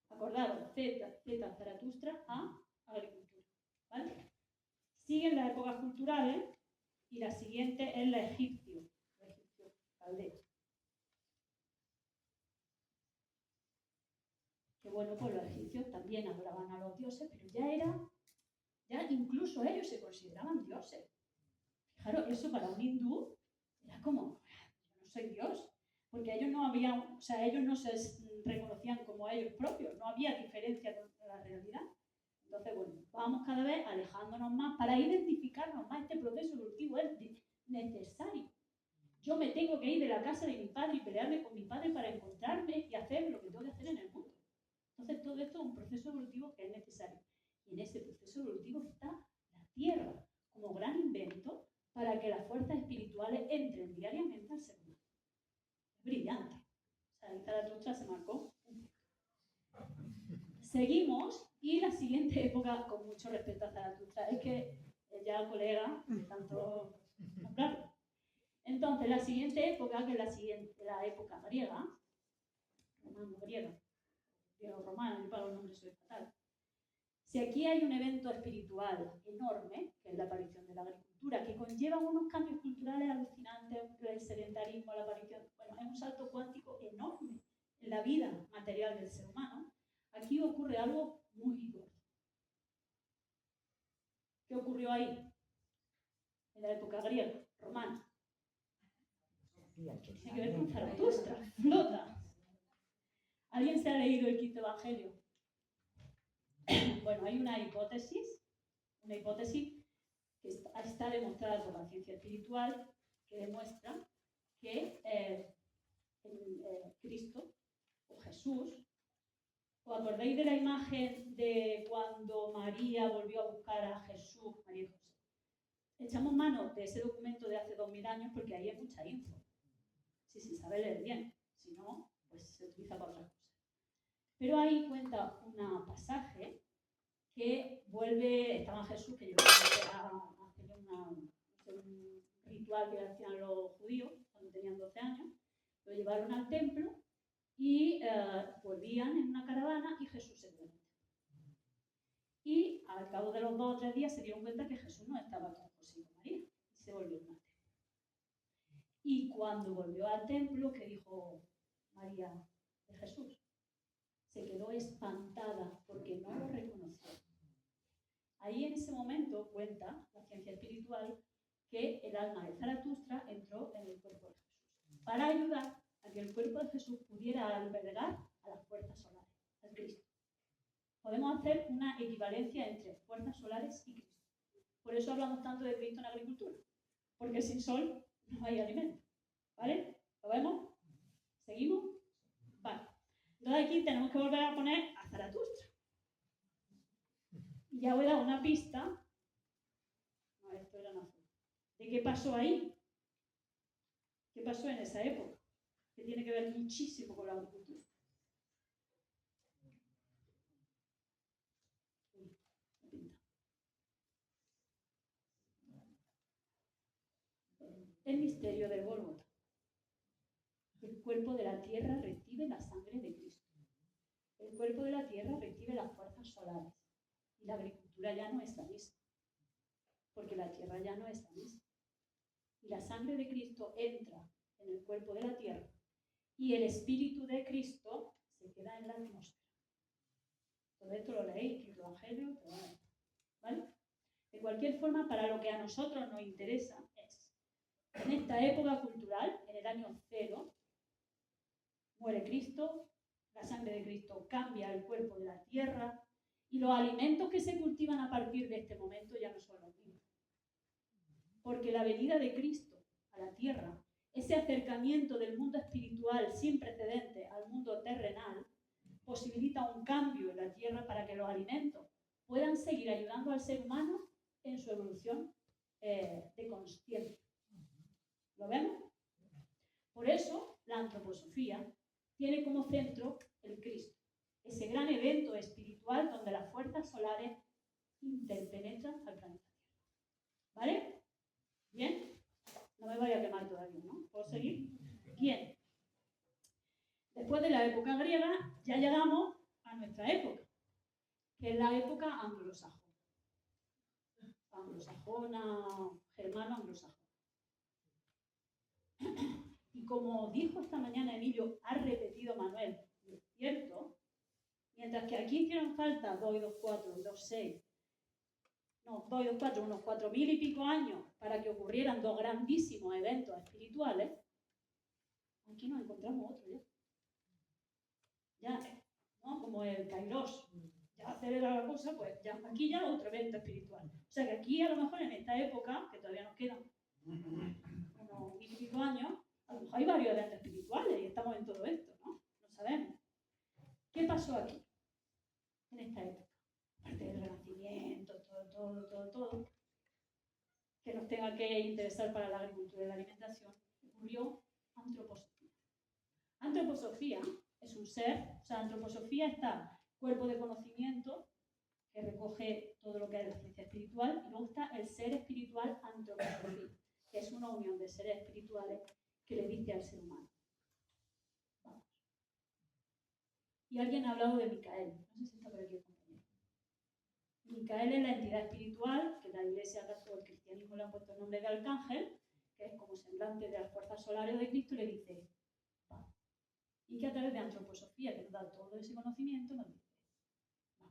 Acordaros, Z, Zaratustra, A, agricultura. ¿Vale? Siguen las épocas culturales y la siguiente es la egipcio caldea. Que bueno, pues los egipcios también adoraban a los dioses, pero ya incluso ellos se consideraban dioses. Fijaros, eso para un hindú era como, yo no soy dios, porque ellos no habían, o sea, ellos no se reconocían como ellos propios, no había diferencia con la realidad. Entonces, bueno, vamos cada vez alejándonos más para identificarnos más. Este proceso evolutivo es necesario. Yo me tengo que ir de la casa de mi padre y pelearme con mi padre para encontrarme y hacer lo que tengo que hacer en el mundo. Entonces, todo esto es un proceso evolutivo que es necesario. Y en ese proceso evolutivo está la Tierra como gran invento para que las fuerzas espirituales entren diariamente al ser humano. Es brillante. O sea, en Zaratustra se marcó. Seguimos, y la siguiente época, con mucho respeto a Zaratustra, es que ya colega de tanto hablarlo. Entonces, la siguiente época, que es la época griega, romano-griega, griego-romana, yo para los nombres soy fatal, Si aquí hay un evento espiritual enorme, que es la aparición de la agricultura, que conlleva unos cambios culturales alucinantes, el sedentarismo, la aparición, bueno, es un salto cuántico enorme en la vida material del ser humano, aquí ocurre algo muy gordo. ¿Qué ocurrió ahí? En la época griega, romana. Tiene que ver con Zaratustra, flota. ¿Alguien se ha leído el quinto evangelio? Bueno, hay una hipótesis que está demostrada por la ciencia espiritual, que demuestra que Cristo o Jesús, ¿os acordáis de la imagen de cuando María volvió a buscar a Jesús, María y José? Echamos mano de ese documento de hace 2000 años porque ahí hay mucha info. Si se sabe leer bien, si no, pues se utiliza para otras cosas. Pero ahí cuenta un pasaje que estaba Jesús, que llevaba a hacer un ritual que hacían los judíos cuando tenían 12 años, lo llevaron al templo y volvían en una caravana y Jesús se quedó. Y al cabo de los 2 o 3 días se dieron cuenta que Jesús no estaba con José y con María y se volvieron al templo. Y cuando volvió al templo, ¿qué dijo María de Jesús? Se quedó espantada porque no lo reconoció. Ahí en ese momento cuenta la ciencia espiritual que el alma de Zaratustra entró en el cuerpo de Jesús para ayudar a que el cuerpo de Jesús pudiera albergar a las fuerzas solares, al Cristo. Podemos hacer una equivalencia entre fuerzas solares y Cristo. Por eso hablamos tanto de Cristo en la agricultura, porque sin sol no hay alimento. ¿Vale? ¿Lo vemos? ¿Seguimos? Vale. Entonces aquí tenemos que volver a poner a Zaratustra. Y ya voy a dar una pista. No, esto era una foto. ¿De qué pasó ahí? ¿Qué pasó en esa época? Que tiene que ver muchísimo con la agricultura. El misterio del Gólgota. El cuerpo de la tierra recibe la sangre de Cristo. El cuerpo de la tierra recibe las fuerzas solares. Y la agricultura ya no es la misma. Porque la tierra ya no es la misma. Y la sangre de Cristo entra en el cuerpo de la tierra. Y el espíritu de Cristo se queda en la atmósfera. Todo esto lo leéis, el Evangelio, ¿vale? De cualquier forma, para lo que a nosotros nos interesa es, en esta época cultural, en el año 0, muere Cristo, la sangre de Cristo cambia el cuerpo de la tierra y los alimentos que se cultivan a partir de este momento ya no son los mismos. Porque la venida de Cristo a la tierra, ese acercamiento del mundo espiritual sin precedente al mundo terrenal, posibilita un cambio en la tierra para que los alimentos puedan seguir ayudando al ser humano en su evolución de consciencia. ¿Lo vemos? Por eso la antroposofía tiene como centro el Cristo, ese gran evento espiritual donde las fuerzas solares interpenetran al planeta Tierra. ¿Vale? ¿Bien? No me vaya a quemar todavía, ¿no? ¿Puedo seguir? Bien. Después de la época griega, ya llegamos a nuestra época, que es la época anglosajona. Anglosajona, germano-anglosajona. Y como dijo esta mañana Emilio, ha repetido Manuel, y es cierto, mientras que aquí hicieron falta 2 y 2, 4, 2, 6, no, 2 y 2, 4, unos 4000 y pico años para que ocurrieran 2 grandísimos eventos espirituales, aquí nos encontramos otro ya. Ya, ¿no? Como el Kairos, ya acelera la cosa, pues ya aquí ya otro evento espiritual. O sea que aquí a lo mejor en esta época, que todavía nos quedan unos 1000 y pico años, a lo mejor hay varios eventos espirituales y estamos en todo esto, ¿no? No sabemos. ¿Qué pasó aquí, en esta época? Aparte del Renacimiento, todo, que nos tenga que interesar para la agricultura y la alimentación, ocurrió antroposofía. Antroposofía es un ser, o sea, antroposofía está cuerpo de conocimiento, que recoge todo lo que es la ciencia espiritual, y luego está el ser espiritual antroposofía, que es una unión de seres espirituales que le dice al ser humano. Vamos. Y alguien ha hablado de Micael, no sé si está por aquí el compañero. Micael es la entidad espiritual que la Iglesia o el cristianismo le ha puesto el nombre de arcángel, que es como semblante de las fuerzas solares de Cristo, y le dice, va. Y que a través de antroposofía, que nos da todo ese conocimiento, nos dice, va.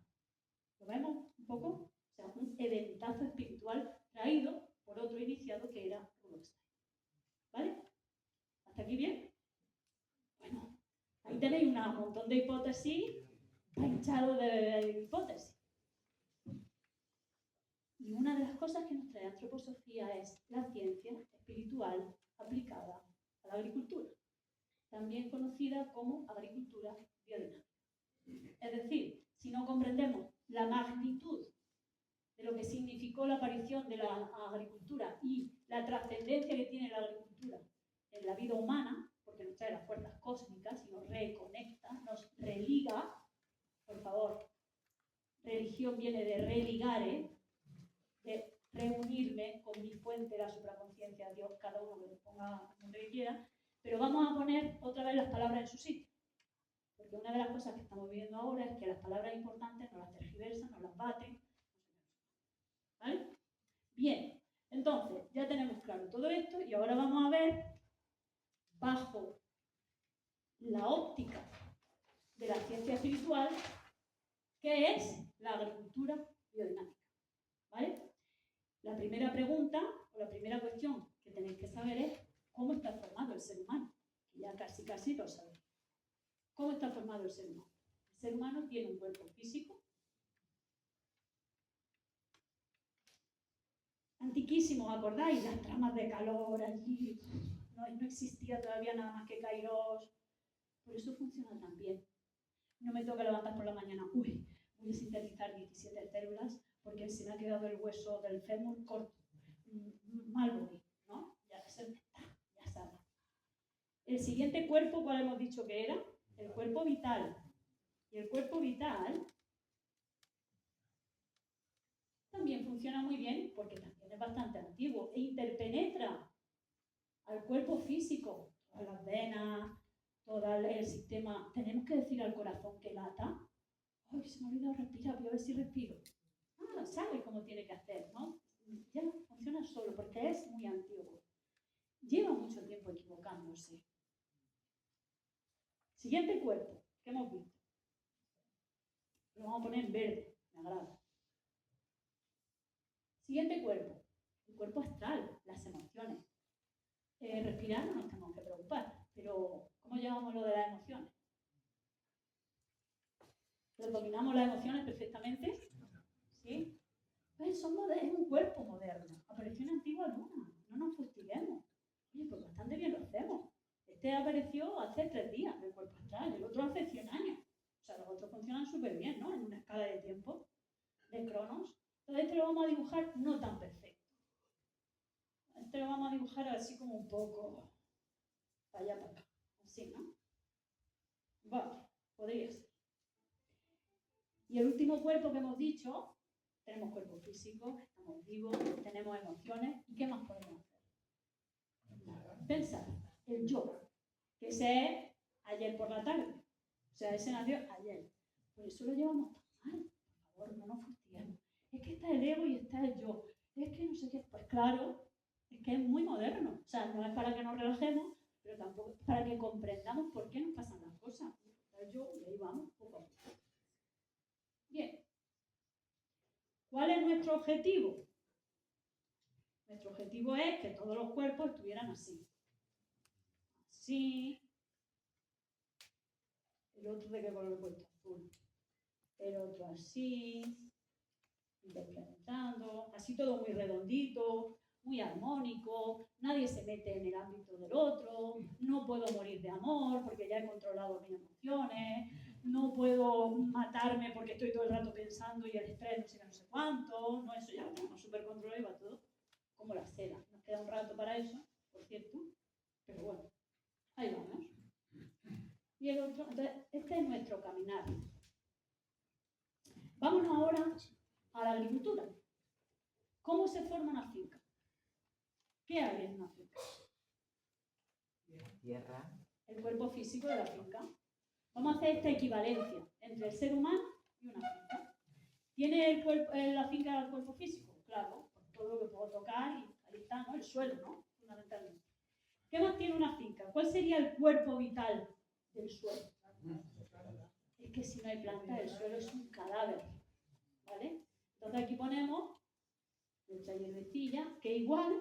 ¿Lo vemos un poco? O sea, un eventazo espiritual traído por otro iniciado que era Rudolf Steiner. ¿Vale? ¿Hasta aquí bien? Bueno, ahí tenéis un montón de hipótesis, está hinchado de hipótesis. Y una de las cosas que nos trae antroposofía es la ciencia espiritual aplicada a la agricultura, también conocida como agricultura biodinámica. Es decir, si no comprendemos la magnitud de lo que significó la aparición de la agricultura y la trascendencia que tiene la agricultura en la vida humana, porque nos trae las fuerzas cósmicas y nos reconecta, nos religa, por favor, religión viene de religare, de reunirme con mi fuente, la supraconciencia, Dios, cada uno que lo ponga donde quiera, pero vamos a poner otra vez las palabras en su sitio. Porque una de las cosas que estamos viendo ahora es que las palabras importantes nos las tergiversan, nos las baten. ¿Vale? Bien, entonces ya tenemos claro todo esto y ahora vamos a ver, bajo la óptica de la ciencia espiritual, qué es la agricultura biodinámica. ¿Vale? La primera pregunta o la primera cuestión que tenéis que saber es cómo está formado el ser humano. Ya casi lo sabéis. ¿Cómo está formado el ser humano? El ser humano tiene un cuerpo físico antiquísimo, ¿acordáis? Las tramas de calor allí, no existía todavía nada más que Kairos. Por eso funciona tan bien. No me toca levantar por la mañana, voy a sintetizar 17 células porque se me ha quedado el hueso del fémur corto. Mal voy, ¿no? Ya sabe. El siguiente cuerpo, ¿cuál hemos dicho que era? El cuerpo vital. Y el cuerpo vital también funciona muy bien porque también es bastante antiguo e interpenetra al cuerpo físico, a las venas, todo el sistema. Tenemos que decir al corazón que lata. ¡Ay, se me ha olvidado respirar! Voy a ver si respiro. Ah, sabe cómo tiene que hacer, ¿no? Ya funciona solo porque es muy antiguo. Lleva mucho tiempo equivocándose. Siguiente cuerpo que hemos visto. Lo vamos a poner en verde, me agrada. Siguiente cuerpo, el cuerpo astral, las emociones. Respirar no nos tenemos que preocupar, pero ¿cómo llevamos lo de las emociones? ¿Lo dominamos las emociones perfectamente? ¿Sí? Pues es un cuerpo moderno, apareció en antigua luna, no nos fustiguemos. Oye, pues bastante bien lo hacemos. Este apareció hace 3 días, el cuerpo astral, el otro hace 100 años. O sea, los otros funcionan súper bien, ¿no? En una escala de tiempo, de cronos. Entonces este lo vamos a dibujar no tan perfecto. Este lo vamos a dibujar así como un poco para allá, para acá. Así, ¿no? Vale, podría ser. Y el último cuerpo que hemos dicho, tenemos cuerpo físico, estamos vivos, tenemos emociones. ¿Y qué más podemos hacer? Pensar, el yo, que ese es ayer por la tarde. O sea, ese nació ayer. Por eso lo llevamos tan mal. Por favor, no nos fustiguemos. Es que está el ego y está el yo. Es que no sé qué. Pues claro, es que es muy moderno. O sea, no es para que nos relajemos, pero tampoco es para que comprendamos por qué nos pasan las cosas. Está el yo y ahí vamos, poco a poco. Bien. ¿Cuál es nuestro objetivo? Nuestro objetivo es que todos los cuerpos estuvieran así. Así. El otro de qué color lo he puesto, azul. El otro así. Interpretando. Así todo muy redondito, muy armónico. Nadie se mete en el ámbito del otro. No puedo morir de amor porque ya he controlado mis emociones. No puedo matarme porque estoy todo el rato pensando y el estrés no sé qué, no sé cuánto. No, eso ya lo tenemos súper controlado y va todo como la cena. Nos queda un rato para eso, por cierto. Pero bueno, ahí vamos. Y el otro, entonces, este es nuestro caminar. Vámonos ahora a la agricultura. ¿Cómo se forma una finca? ¿Qué hay en una finca? Tierra. El cuerpo físico de la finca. Vamos a hacer esta equivalencia entre el ser humano y una finca. ¿Tiene el cuerpo, la finca el cuerpo físico? Claro, pues todo lo que puedo tocar y ahí está, ¿no? El suelo, ¿no? Fundamentalmente. ¿Qué más tiene una finca? ¿Cuál sería el cuerpo vital del suelo? Es que si no hay planta, el suelo es un cadáver, ¿vale? Entonces aquí ponemos nuestra hierbecilla, que igual,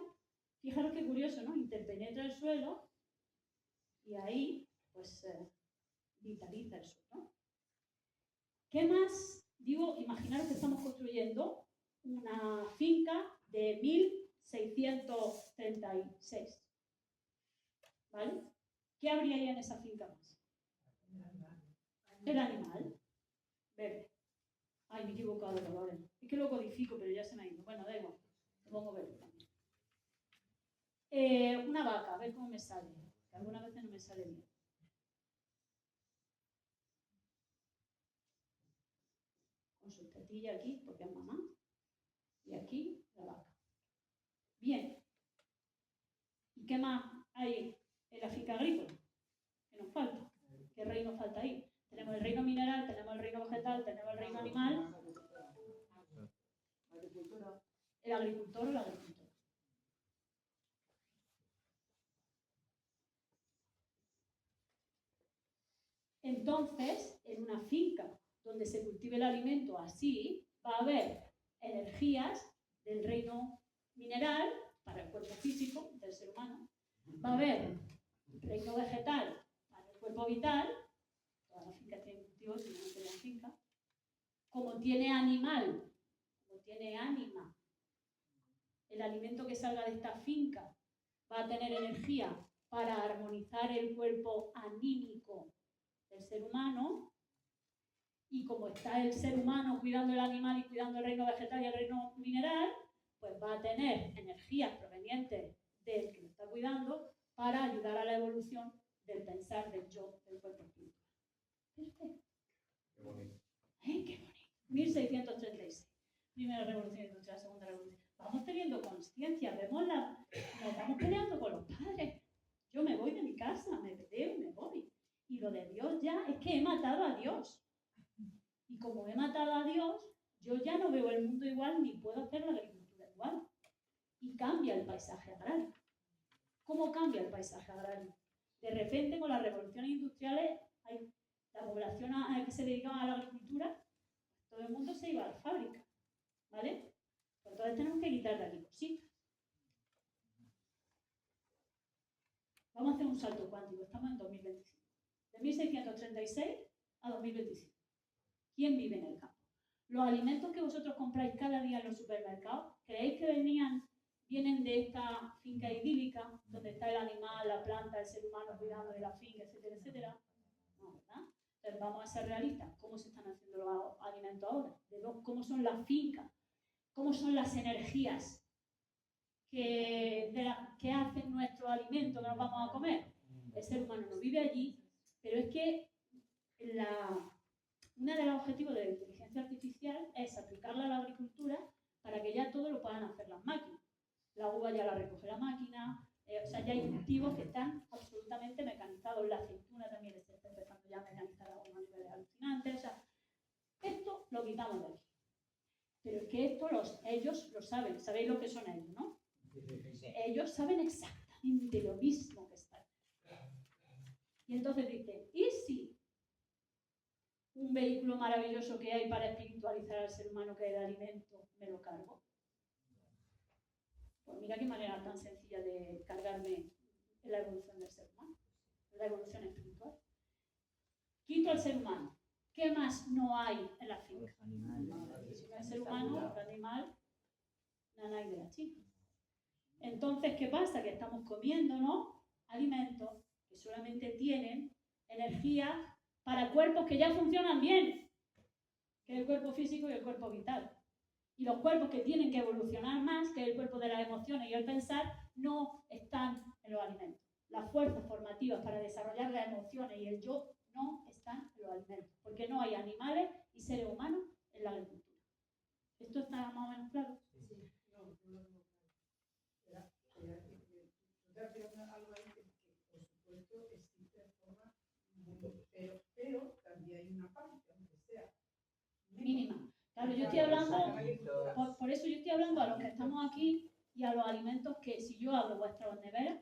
fijaros qué curioso, ¿no? Interpenetra el suelo y ahí, pues, vitaliza el suelo, ¿no? ¿Qué más? Digo, imaginaros que estamos construyendo una finca de 1636, ¿vale? ¿Qué habría ahí en esa finca más? El animal verde. Ay, me he equivocado de colores. Es que lo codifico, pero ya se me ha ido. Bueno, da igual. Me pongo verde también. Una vaca, a ver cómo me sale. Que algunas veces no me sale bien. Con su tetilla aquí, porque es mamá. Y aquí la vaca. Bien. ¿Y qué más hay en la finca agrícola? ¿Qué nos falta? ¿Qué reino falta ahí? Tenemos el reino mineral, tenemos el reino vegetal, tenemos el reino animal. El agricultor o la agricultora. Entonces, en una finca donde se cultive el alimento así, va a haber energías del reino mineral para el cuerpo físico del ser humano, va a haber reino vegetal para el cuerpo vital, todas las fincas tienen cultivos, si no, no serían finca, como tiene animal, como tiene ánima, el alimento que salga de esta finca va a tener energía para armonizar el cuerpo anímico del ser humano, y como está el ser humano cuidando el animal y cuidando el reino vegetal y el reino mineral, pues va a tener energías provenientes del que lo está cuidando para ayudar a la evolución del pensar del yo, del cuerpo espiritual. Perfecto. Qué bonito. Qué bonito. 1636. Primera revolución industrial, segunda revolución. Vamos teniendo conciencia, vemos nos vamos peleando con los padres. Yo me voy de mi casa, me peleo y me voy. Y lo de Dios ya es que he matado a Dios. Y como he matado a Dios, yo ya no veo el mundo igual ni puedo hacer la agricultura igual. Y cambia el paisaje agrario. ¿Cómo cambia el paisaje agrario? De repente, con las revoluciones industriales, la población que se dedicaba a la agricultura, todo el mundo se iba a la fábrica, ¿vale? Pues entonces tenemos que quitar de aquí cositas. Vamos a hacer un salto cuántico, estamos en 2025. De 1636 a 2025. ¿Quién vive en el campo? Los alimentos que vosotros compráis cada día en los supermercados, ¿creéis que vienen de esta finca idílica, donde está el animal, la planta, el ser humano cuidando de la finca, etcétera, etcétera? No, ¿verdad? Entonces vamos a ser realistas. ¿Cómo se están haciendo los alimentos ahora? ¿Cómo son las fincas? ¿Cómo son las energías que hacen nuestro alimento que nos vamos a comer? El ser humano no vive allí, pero es que uno de los objetivos de la inteligencia artificial es aplicarla a la agricultura para que ya todo lo puedan hacer las máquinas. La uva ya la recoge la máquina, o sea, ya hay cultivos que están absolutamente mecanizados. La aceituna también se está empezando ya a mecanizar a unos niveles alucinantes. O sea, esto lo quitamos de aquí. Pero es que esto ellos lo saben. ¿Sabéis lo que son ellos, no? Ellos saben exactamente lo mismo que está. Y entonces dicen, ¿y si un vehículo maravilloso que hay para espiritualizar al ser humano, que es el alimento, me lo cargo? Pues mira qué manera tan sencilla de cargarme en la evolución del ser humano, en la evolución espiritual. Quito al ser humano. ¿Qué más no hay en la finca? Si no hay ser humano, el animal, nada hay de la chica. Entonces, ¿qué pasa? Que estamos comiéndonos alimentos que solamente tienen energía para cuerpos que ya funcionan bien, que es el cuerpo físico y el cuerpo vital. Y los cuerpos que tienen que evolucionar más, que es el cuerpo de las emociones y el pensar, no están en los alimentos. Las fuerzas formativas para desarrollar las emociones y el yo no están en los alimentos, porque no hay animales y seres humanos en la agricultura. ¿Esto está más o menos claro? Sí. No lo tengo claro. Tú te refieres a algo ahí que, por supuesto, existe de forma muy... Pero también hay una parte, aunque sea Mínima. Claro, yo estoy hablando, Gusanitos. por eso yo estoy hablando a los que estamos aquí y a los alimentos que, si yo abro vuestras neveras,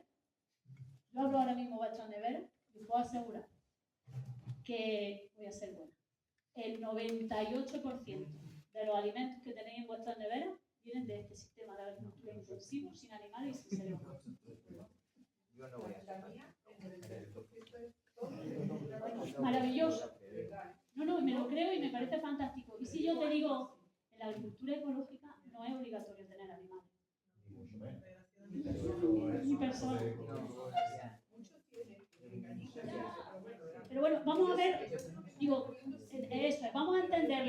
yo abro ahora mismo vuestras neveras, y puedo asegurar que voy a ser buena. El 98% de los alimentos que tenéis en vuestras neveras vienen de este sistema de agricultura intensivo, sin animales y sin seres humanos. Yo no voy a La hacer mía, el 93% es todo Maravilloso. No, no, me lo creo y me parece fantástico. Y si yo te digo, en la agricultura ecológica no es obligatorio tener animales. Ni personas. No, ya. muchos tienen engañitas, pero bueno, Pero bueno, vamos a ver, digo, eso, vamos a entender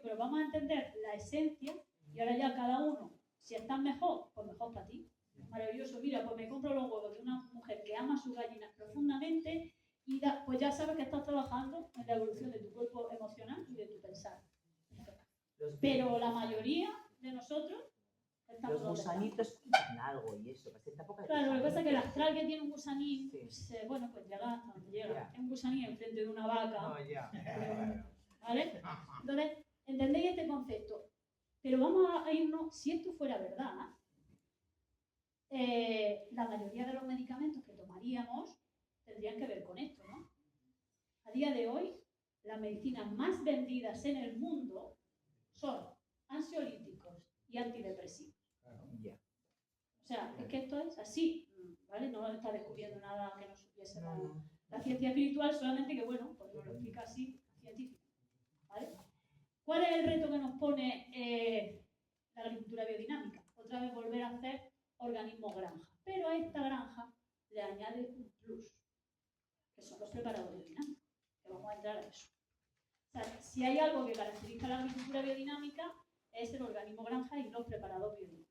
pero vamos a entender la esencia y ahora ya cada uno, si estás mejor, pues mejor para ti. Maravilloso, mira, pues me compro los huevos de una mujer que ama a sus gallinas profundamente y pues ya sabes que estás trabajando en la evolución de tu cuerpo emocional y de tu pensar. Pero la mayoría de nosotros estamos Los donde estamos. gusanitos tienen algo y eso, pues tampoco hay Claro, lo que pasa es que el gusanitos. astral que tiene un gusanín, Sí. pues, bueno, pues llega hasta donde llega. Ya. Es un gusanín enfrente de una vaca, No, ya. ¿vale? Entonces, ¿entendéis este concepto? Pero vamos a irnos, si esto fuera verdad, la mayoría de los medicamentos que tomaríamos tendrían que ver con esto, ¿no? A día de hoy, las medicinas más vendidas en el mundo son ansiolíticos y antidepresivos. Ya. O sea, es que esto es así, ¿vale? No está descubriendo nada que no supiese No, no. la ciencia espiritual, solamente que, bueno, pues nos lo explica así científico, ¿vale? ¿Cuál es el reto que nos pone la agricultura biodinámica? Otra vez volver a hacer organismos granja. Pero a esta granja le añade un plus, que son los preparados biodinámicos, que vamos a entrar a eso. O sea, si hay algo que caracteriza la agricultura biodinámica es el organismo granja y los preparados biodinámicos.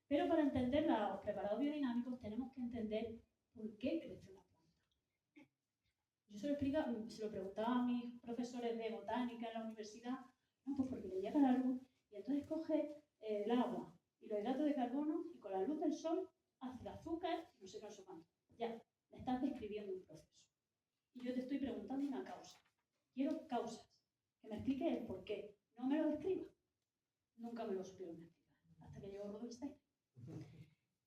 Pero para entender los preparados biodinámicos tenemos que entender por qué crece una planta. Yo se lo preguntaba a mis profesores de botánica en la universidad, no, pues porque le llega la luz y entonces coge el agua y los hidratos de carbono y con la luz del sol hace el azúcar y no sé cuánto. Ya, me estás describiendo un proceso. Y yo te estoy preguntando una causa. Quiero causas, que me explique el por qué. No me lo describa. Nunca me lo supieron explicar, hasta que llegó Rudolf Steiner.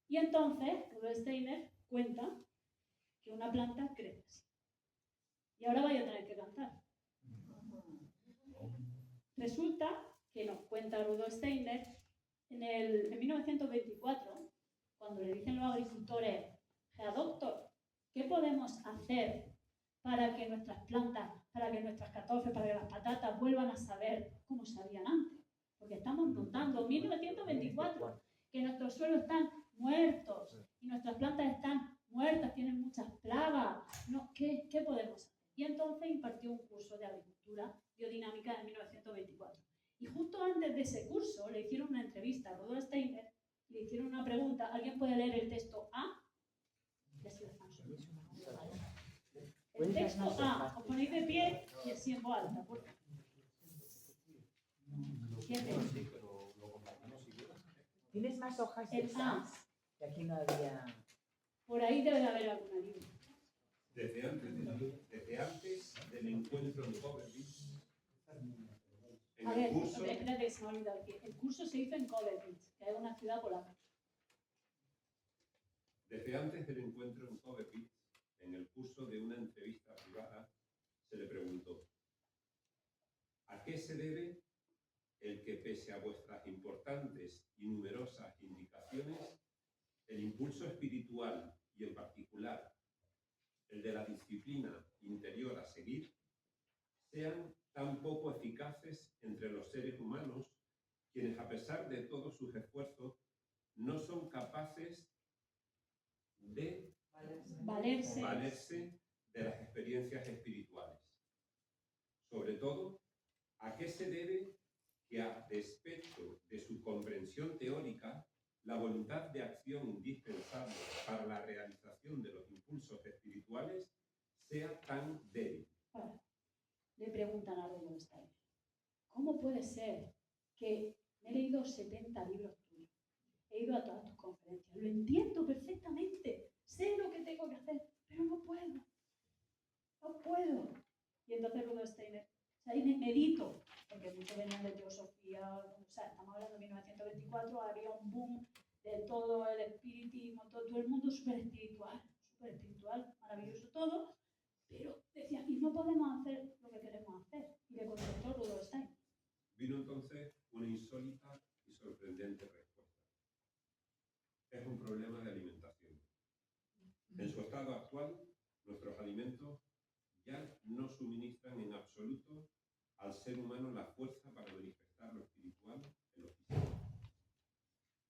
Y entonces, Rudolf Steiner cuenta que una planta crece así. Y ahora vaya a tener que cantar. Resulta que nos cuenta Rudolf Steiner en 1924, cuando le dicen los agricultores, doctor, ¿qué podemos hacer para que nuestras plantas, para que nuestras cartofas, para que las patatas vuelvan a saber cómo sabían antes? Porque estamos notando en 1924 que nuestros suelos están muertos y nuestras plantas están muertas, tienen muchas plagas. No, ¿qué podemos hacer? Y entonces impartió un curso de agricultura biodinámica en 1924. Y justo antes de ese curso le hicieron una entrevista a Rudolf Steiner, le hicieron una pregunta. ¿Alguien puede leer el texto A? El texto A, os ponéis de pie y así en voz alta, por favor. ¿Quién es? ¿Tienes más hojas de El A. esas? Que aquí no había. Por ahí debe de haber alguna libro. Desde antes del encuentro en Cover Beach, en A ver, el curso, espérate que se me ha olvidado aquí. El curso se hizo en Cover Beach, que es una ciudad polaca. desde antes del encuentro en Cover Beach, en el curso de una entrevista privada, se le preguntó: ¿a qué se debe el que, pese a vuestras importantes y numerosas indicaciones, el impulso espiritual y en particular el de la disciplina interior a seguir, sean tan poco eficaces entre los seres humanos, quienes a pesar de todos sus esfuerzos no son capaces de valerse de las experiencias espirituales? Sobre todo, ¿a qué se debe que, a despecho de su comprensión teórica, la voluntad de acción indispensable para la realización de los impulsos espirituales sea tan débil? Bueno, le preguntan a Rudolf Steiner, ¿cómo puede ser que me he leído 70 libros tuyos? He ido a todas tus conferencias, lo entiendo perfectamente, sé lo que tengo que hacer, pero no puedo. No puedo. Y entonces Rudolf Steiner, o sea, ahí medito porque muchos venían de teosofía, o sea, estamos hablando de 1924, había un boom de todo el espiritismo, todo el mundo súper espiritual, maravilloso todo, pero decían, y no podemos hacer lo que queremos hacer, y le contestó Rudolf Steiner. Vino entonces una insólita y sorprendente respuesta. Es un problema de alimentación. En su estado actual, nuestros alimentos ya no suministran en absoluto al ser humano la fuerza para manifestar lo espiritual en lo físico.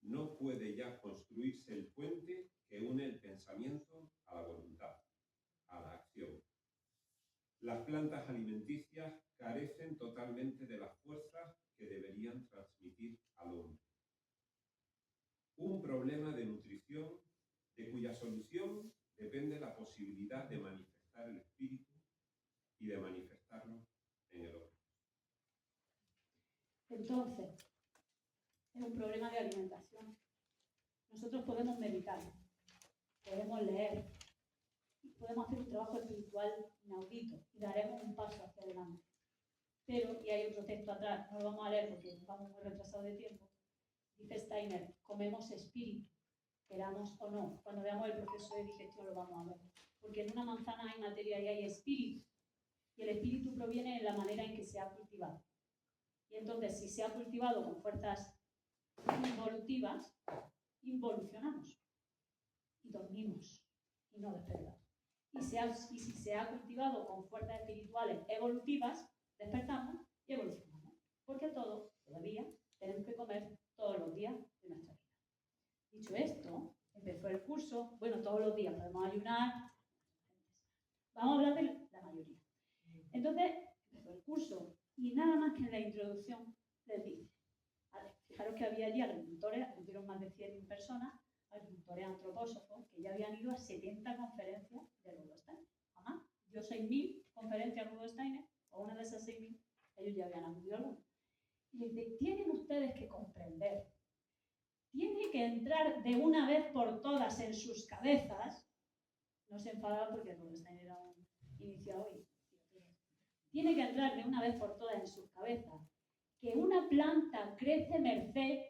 No puede ya construirse el puente que une el pensamiento a la voluntad, a la acción. Las plantas alimenticias carecen totalmente de las fuerzas que deberían transmitir al hombre. Un problema de nutrición de cuya solución depende la posibilidad de manifestar el espíritu y de manifestarlo en el hombre. Entonces, es un problema de alimentación. Nosotros podemos meditar, podemos leer, podemos hacer un trabajo espiritual inaudito y daremos un paso hacia adelante. Pero, y hay otro texto atrás, no lo vamos a leer porque vamos muy retrasados de tiempo, dice Steiner, comemos espíritu, queramos o no. Cuando veamos el proceso de digestión lo vamos a ver. Porque en una manzana hay materia y hay espíritu. Y el espíritu proviene de la manera en que se ha cultivado. Y entonces, si se ha cultivado con fuerzas involutivas, involucionamos y dormimos y no despertamos. Y si se ha cultivado con fuerzas espirituales evolutivas, despertamos y evolucionamos. Porque todos, todavía, tenemos que comer todos los días de nuestra vida. Dicho esto, empezó el curso, bueno, todos los días podemos ayunar. Vamos a hablar de la mayoría. Entonces, empezó el curso y nada más que en la introducción les dice, fijaros que había allí agricultores, hubieron más de 100 personas, agricultores antropósofos, que ya habían ido a 70 conferencias de Rudolf Steiner. Jamás, dio 6.000 conferencias a Rudolf Steiner, o una de esas 6.000, ellos ya habían acudido a alguna. Y les dice, tienen ustedes que comprender, tiene que entrar de una vez por todas en sus cabezas, no se enfadaban porque Rudolf Steiner era un iniciado y tiene que entrar de una vez por todas en sus cabezas que una planta crece merced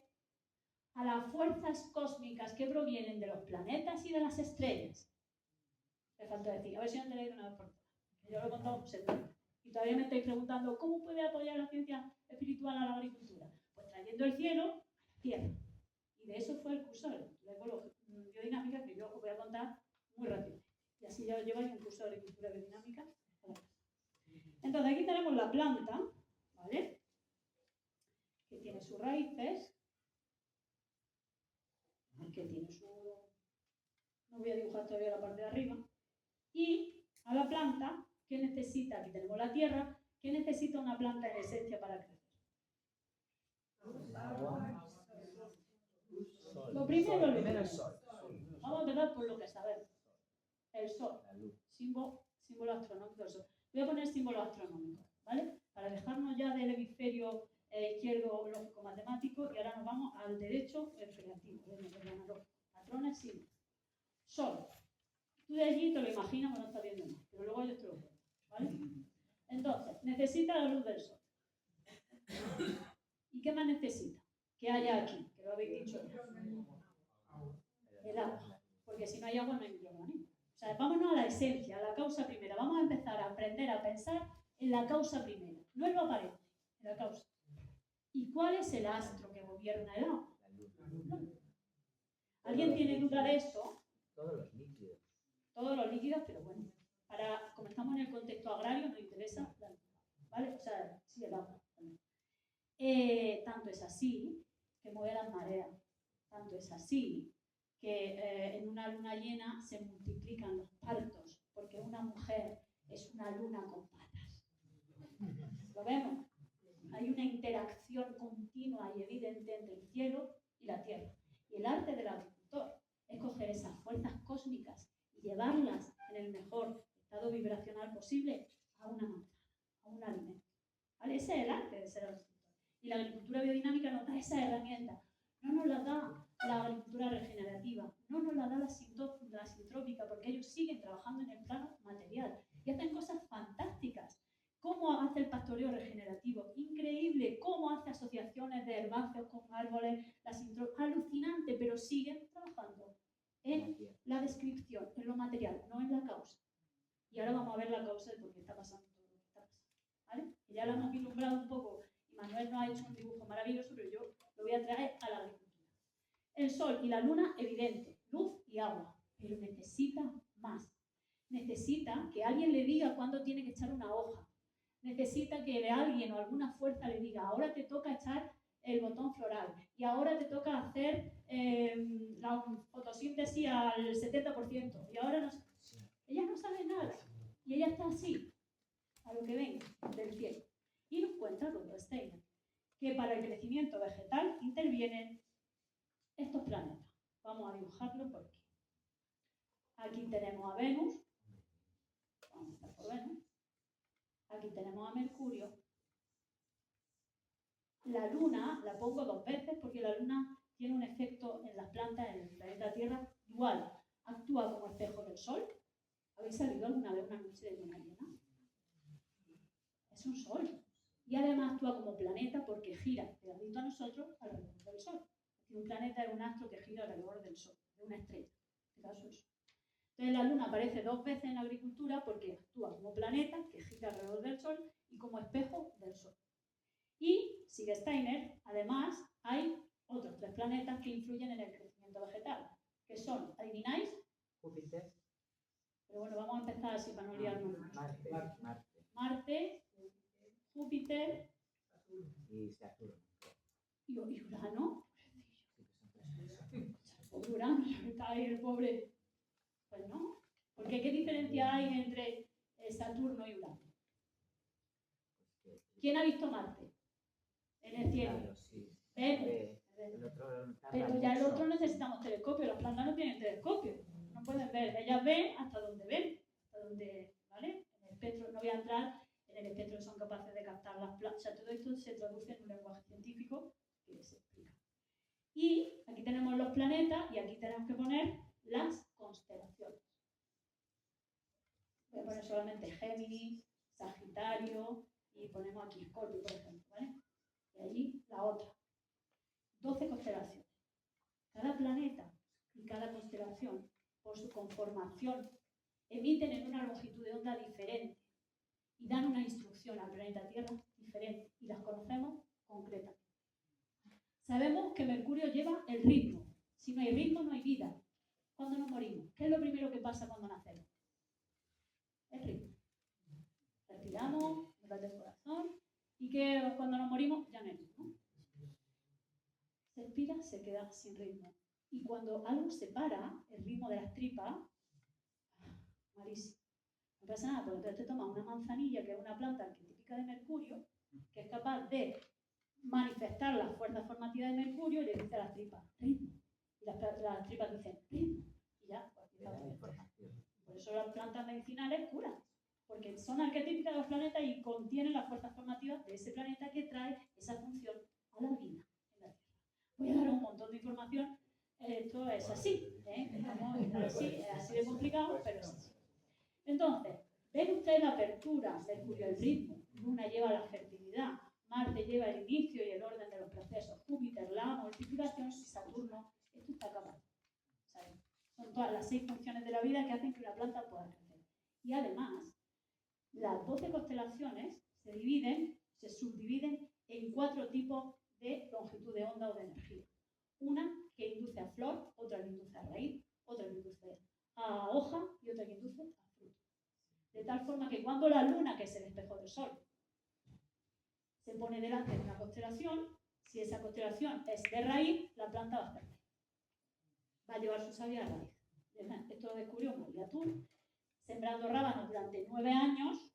a las fuerzas cósmicas que provienen de los planetas y de las estrellas. Me falta decir, a ver si no tenéis de una vez por todas. Yo lo he contado 70. Y todavía me estáis preguntando, ¿cómo puede apoyar la ciencia espiritual a la agricultura? Pues trayendo el cielo a la tierra. Y de eso fue el curso de biodinámica que yo os voy a contar muy rápido. Y así ya os lleváis un curso de agricultura biodinámica. Entonces aquí tenemos la planta, ¿vale? Que tiene sus raíces, que tiene su... No voy a dibujar todavía la parte de arriba. Y a la planta, ¿qué necesita? Aquí tenemos la tierra. ¿Qué necesita una planta en esencia para crecer? Lo primero es el sol. Vamos a empezar por lo que sabemos. El sol. Símbolo astronómico del sol. Voy a poner símbolos astronómicos, ¿vale? Para dejarnos ya del hemisferio izquierdo lógico-matemático y ahora nos vamos al derecho creativo, el analógico. Patrones, símbolos. Sol. Tú de allí te lo imaginas cuando estás viendo más, pero luego yo te lo cuento, ¿vale? Entonces, necesita la luz del sol. ¿Y qué más necesita? Que haya aquí, que lo habéis dicho ya. El agua. Porque si no hay agua no hay microorganismos. O sea, vámonos a la esencia, a la causa primera. Vamos a empezar a aprender a pensar en la causa primera, no en lo aparente, en la causa. ¿Y cuál es el astro que gobierna el agua? ¿Alguien tiene duda de eso? Todos los líquidos. Todos los líquidos, pero bueno, como estamos en el contexto agrario, nos interesa la luz, ¿vale? O sea, sí, el agua también. Tanto es así que mueve las mareas, tanto es así que en una luna llena se multiplican los partos, porque una mujer es una luna con patas. ¿Lo vemos? Hay una interacción continua y evidente entre el cielo y la tierra. Y el arte del agricultor es coger esas fuerzas cósmicas y llevarlas en el mejor estado vibracional posible a una manzana, a un alimento. ¿Vale? Ese es el arte de ser agricultor. Y la agricultura biodinámica nos da esa herramienta. No nos la da la agricultura regenerativa, no nos la da la sintrópica, porque ellos siguen trabajando en el plano material y hacen cosas fantásticas. ¿Cómo hace el pastoreo regenerativo? Increíble. espacios con árboles, alucinante, pero siguen trabajando en la descripción, en lo material, no en la causa. Y ahora vamos a ver la causa de por qué está pasando todo lo que está pasando, ¿vale? Y ya lo hemos ilumbrado un poco, y Manuel nos ha hecho un dibujo maravilloso, pero yo lo voy a traer a la agricultura. El sol y la luna, evidente, luz y agua, pero necesita más. Necesita que alguien le diga cuándo tiene que echar una hoja. Necesita que alguien o alguna fuerza le diga, ahora te toca echar el botón floral y ahora te toca hacer la fotosíntesis al 70% y ahora no. Ella no sabe nada y ella está así, a lo que venga del cielo. Y nos cuenta Rudolf Steiner que para el crecimiento vegetal intervienen estos planetas. Vamos a dibujarlo por aquí. Aquí tenemos a Venus. Vamos a empezar por Venus. Aquí tenemos a Mercurio. La Luna la pongo 2 veces porque la Luna tiene un efecto en las plantas, en el planeta Tierra, dual. Actúa como espejo del Sol. ¿Habéis salido alguna vez una noche de luna llena? Es un Sol. Y además actúa como planeta porque gira pegadito a nosotros alrededor del Sol. Un planeta es un astro que gira alrededor del Sol, de una estrella. En este caso es. Entonces la Luna aparece 2 veces en la agricultura porque actúa como planeta que gira alrededor del Sol y como espejo del Sol. Y, sigue Steiner, además hay otros 3 planetas que influyen en el crecimiento vegetal, que son, ¿adivináis? Júpiter. Pero bueno, vamos a empezar así para no liarnos. Marte. Júpiter Y Saturno. y Urano. Pobre Urano, está ahí el pobre. Pues no, porque ¿qué diferencia hay entre Saturno y Urano? ¿Quién ha visto Marte? En el cielo. Claro, sí. Venus. Pero ya el otro necesitamos telescopio, las plantas no tienen telescopio, no pueden ver, ellas ven, hasta donde, ¿vale? En el espectro, no voy a entrar en el espectro que son capaces de captar las plantas, o sea, todo esto se traduce en un lenguaje científico que se explica. Y aquí tenemos los planetas y aquí tenemos que poner las constelaciones. Voy a poner solamente Géminis, Sagitario y ponemos aquí Escorpio, por ejemplo, ¿vale? Y allí la otra. 12 constelaciones. Cada planeta y cada constelación, por su conformación, emiten en una longitud de onda diferente y dan una instrucción al planeta Tierra diferente y las conocemos concretamente. Sabemos que Mercurio lleva el ritmo. Si no hay ritmo, no hay vida. ¿Cuándo nos morimos? ¿Qué es lo primero que pasa cuando nacemos? El ritmo. Respiramos, nos late el corazón y que cuando nos morimos ya no hay ritmo. Se expira, se queda sin ritmo. Y cuando algo se para, el ritmo de las tripas, malísimo. No pasa nada, porque entonces te tomas una manzanilla, que es una planta arquetípica de Mercurio, que es capaz de manifestar las fuerzas formativas de Mercurio y le dice a las tripas, ritmo. Y las tripas dicen, ritmo. Y ya, pues por eso las plantas medicinales curan, porque son arquetípicas de los planetas y contienen las fuerzas formativas de ese planeta que trae esa función a la vida en la Tierra. Voy a dar un montón de información. Esto es así, es así de complicado, pero es así. Entonces, ven ustedes la apertura, Mercurio el ritmo, Luna lleva la fertilidad, Marte lleva el inicio y el orden de los procesos, Júpiter la multiplicación y Saturno, esto está acabado. ¿Saben? Son todas las 6 funciones de la vida que hacen que una planta pueda crecer. Y además, las 12 constelaciones se subdividen en 4 tipos de longitud de onda o de energía. Una que induce a flor, otra que induce a raíz, otra que induce a hoja y otra que induce a fruto. De tal forma que cuando la luna, que es el espejo del sol, se pone delante de una constelación, si esa constelación es de raíz, la planta va a perder. Va a llevar su savia a raíz. Esto lo descubrió María Tur, sembrando rábanos durante 9 años,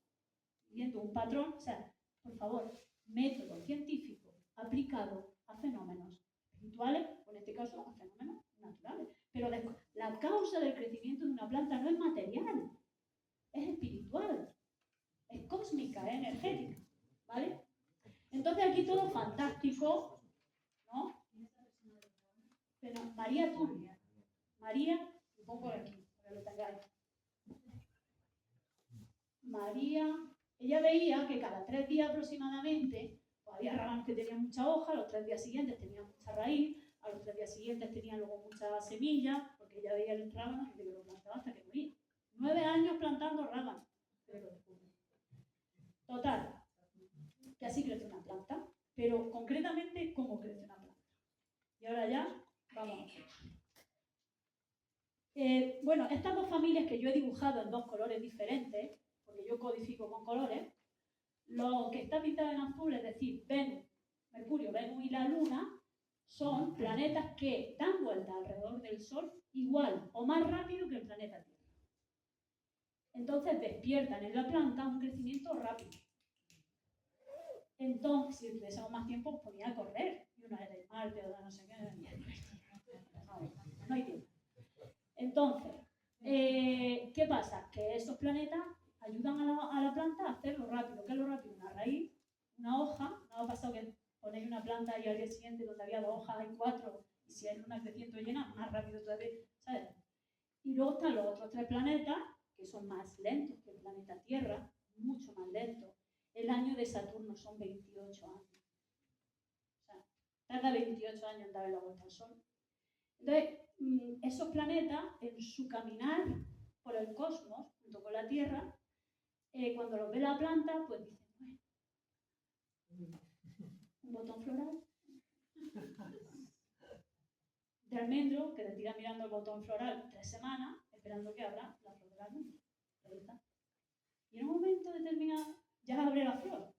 viendo un patrón, o sea, por favor, método científico aplicado a fenómenos espirituales, o en este caso a fenómenos naturales. Pero la causa del crecimiento de una planta no es material, es espiritual, es cósmica, es energética, ¿vale? Entonces aquí todo fantástico, ¿no? Pero María Turbia, María, lo pongo aquí, para que lo tengáis. María, ella veía que cada 3 días aproximadamente, Pues había rábanos que tenían mucha hoja, a los 3 días siguientes tenían mucha raíz, a los 3 días siguientes tenían luego muchas semillas, porque ya veía el rábano y que lo plantaba hasta que moría. 9 años plantando rábanos. Total, que así crece una planta, pero concretamente, ¿cómo crece una planta? Y ahora ya, vamos. Bueno, estas dos familias que yo he dibujado en 2 colores diferentes, porque yo codifico con colores, lo que está pintado en azul, es decir, Venus, Mercurio, Venus y la Luna, son planetas que dan vuelta alrededor del Sol igual o más rápido que el planeta Tierra. Entonces despiertan en la planta un crecimiento rápido. Entonces, si tuviésemos más tiempo, os ponía a correr. Y una era de Marte, otra no sé qué. No hay tiempo. Entonces, ¿qué pasa? Que esos planetas ayudan a la planta a hacerlo rápido. ¿Qué es lo rápido? Una raíz, una hoja. ¿No ha pasado que ponéis una planta y al día siguiente, donde había 2 hojas, hay 4? Y si hay una creciente llena, más rápido todavía, ¿sabes? Y luego están los otros 3 planetas, que son más lentos que el planeta Tierra, mucho más lentos. El año de Saturno son 28 años. O sea, tarda 28 años en darle la vuelta al Sol. Entonces, esos planetas, en su caminar por el cosmos, junto con la Tierra, cuando los ve la planta, pues dicen, bueno, un botón floral de almendro, que te tira mirando el botón floral 3 semanas, esperando que abra la flor del almendro. Ahí está. Y en un momento determinado, ya abre la flor.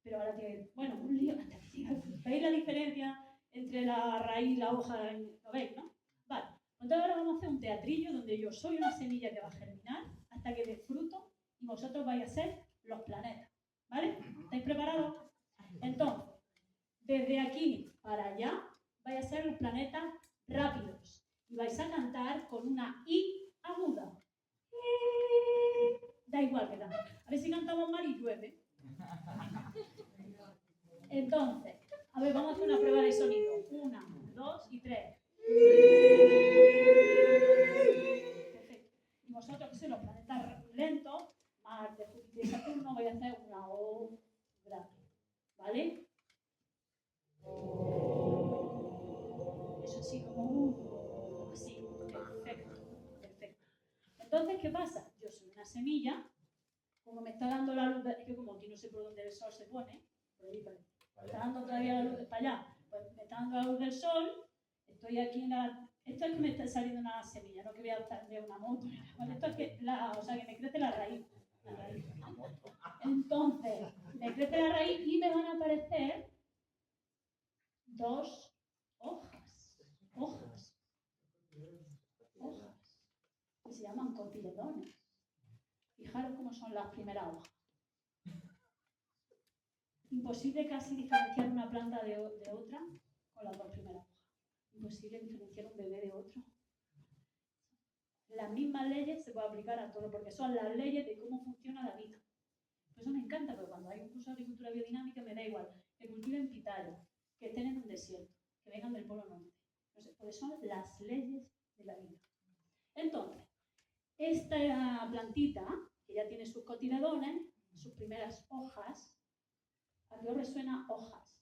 Pero ahora tiene, bueno, un lío hasta que llega. ¿Veis la diferencia entre la raíz y la hoja? ¿Lo veis, no? Vale. Entonces ahora vamos a hacer un teatrillo donde yo soy una semilla que va a germinar hasta que dé fruto y vosotros vais a ser los planetas. ¿Vale? ¿Estáis preparados? Entonces, desde aquí para allá vais a ser los planetas rápidos y vais a cantar con una I aguda. Da igual que tal. A ver si cantamos mal y llueve. Entonces, a ver, vamos a hacer una prueba de sonido. 1, 2 y 3. Perfecto. Y vosotros, que sois los planetas lentos, Marte, Júpiter y Saturno, vais a hacer una O grave. ¿Vale? Eso sí, como así. Perfecto. Perfecto. Entonces, ¿qué pasa? Yo soy una semilla, como me está dando la luz, es que como aquí no sé por dónde el sol se pone, por ahí, me está dando todavía la luz para allá, pues me está dando la luz del sol, estoy aquí en la... Esto es que me está saliendo una semilla, no que voy a estar de una moto, ¿vale? Esto es que, o sea, que me crece la raíz. Entonces, me crece la raíz y me van a aparecer 2 hojas, que se llaman cotiledones. Fijaros cómo son las primeras hojas. Imposible casi diferenciar una planta de otra con las 2 primeras hojas. Imposible diferenciar un bebé de otro. Las mismas leyes se pueden aplicar a todo, porque son las leyes de cómo funciona la vida. Por eso me encanta, porque cuando hay un curso de agricultura biodinámica me da igual que cultiven pitayos, que estén en un desierto, que vengan del Polo Norte. No sé, porque son las leyes de la vida. Entonces, esta plantita, que ya tiene sus cotiledones, sus primeras hojas, ¿a qué os resuena hojas?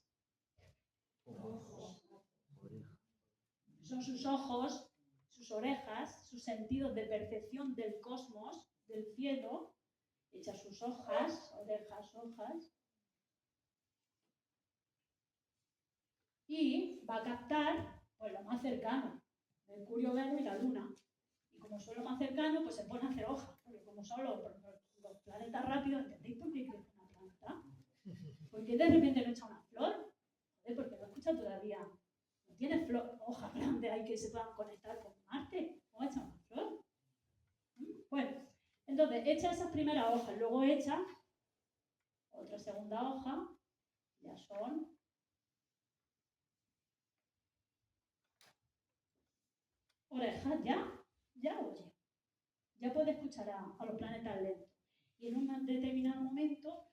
Son sus ojos, sus orejas, sus sentidos de percepción del cosmos, del cielo, echa sus hojas, orejas, hojas, y va a captar pues, lo más cercano, Mercurio, Venus y la Luna. Y como son lo más cercano, pues se pone a hacer hojas, porque como son los planetas rápidos, ¿entendéis por qué crece una planta? ¿Por qué de repente no echa una flor? Porque no escucha todavía, no tiene flor, hojas grandes ahí que se puedan conectar con Marte. ¿Cómo echa una flor? Bueno, entonces echa esas primeras hojas, luego echa otra segunda hoja, ya son orejas, ya oye, ya puede escuchar a los planetas lentos. Y en un determinado momento,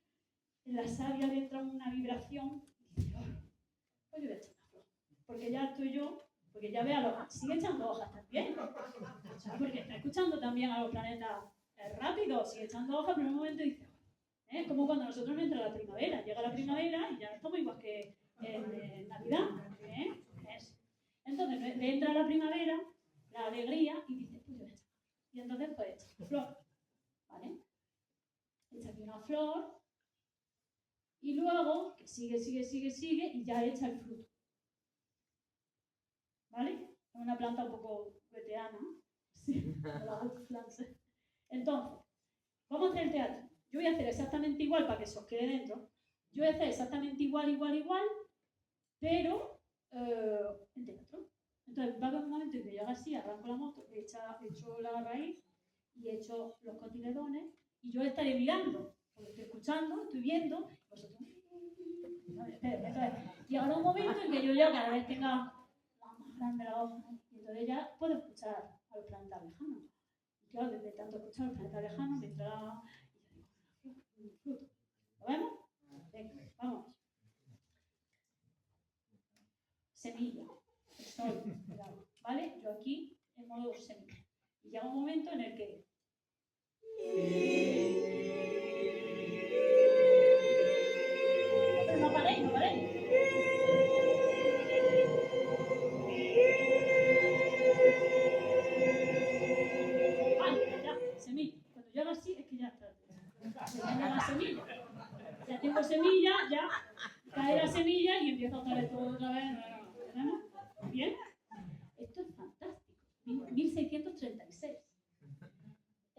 en la savia le entra una vibración y dice, pues yo voy a echar una flor. Porque ya estoy yo, porque ya ve a los... Sigue echando hojas también. O sea, porque está escuchando también a los planetas rápidos, sigue echando hojas, pero en un momento dice, Es como cuando a nosotros nos entra la primavera. Llega la primavera y ya estamos igual que en Navidad. Eso. Entonces le entra la primavera, la alegría, y dice, pues yo echo. Y entonces pues echa flor. ¿Vale? Echa aquí una flor. Y luego, que sigue, y ya echa el fruto. ¿Vale? Es una planta un poco veterana. Sí, la Woodpflanze. Entonces, vamos a hacer el teatro. Yo voy a hacer exactamente igual para que se os quede dentro. Yo voy a hacer exactamente igual, pero en teatro. Entonces, va a haber un momento en que yo haga así, arranco la moto, echo la raíz y echo los cotiledones y yo estaré mirando, porque estoy escuchando, estoy viendo, vosotros... Entonces, llegará un momento en que yo ya cada vez tenga la más grande la hoja, y entonces ya puedo escuchar a los planetas lejanos. Y claro, desde tanto escuchar a los planetas lejanos, me entra un fruto. ¿Lo vemos? Venga, vamos. Semilla, el sol, el agua, ¿vale? Yo aquí en modo semilla. Y llega un momento en el que... Pero no paréis. Ya, semilla. Cuando yo haga así es que ya está. Ya no haga semilla. Ya tengo semilla, ya cae la semilla y empiezo otra vez todo otra vez. ¿Tenemos? ¿Bien? Esto es fantástico. 1636.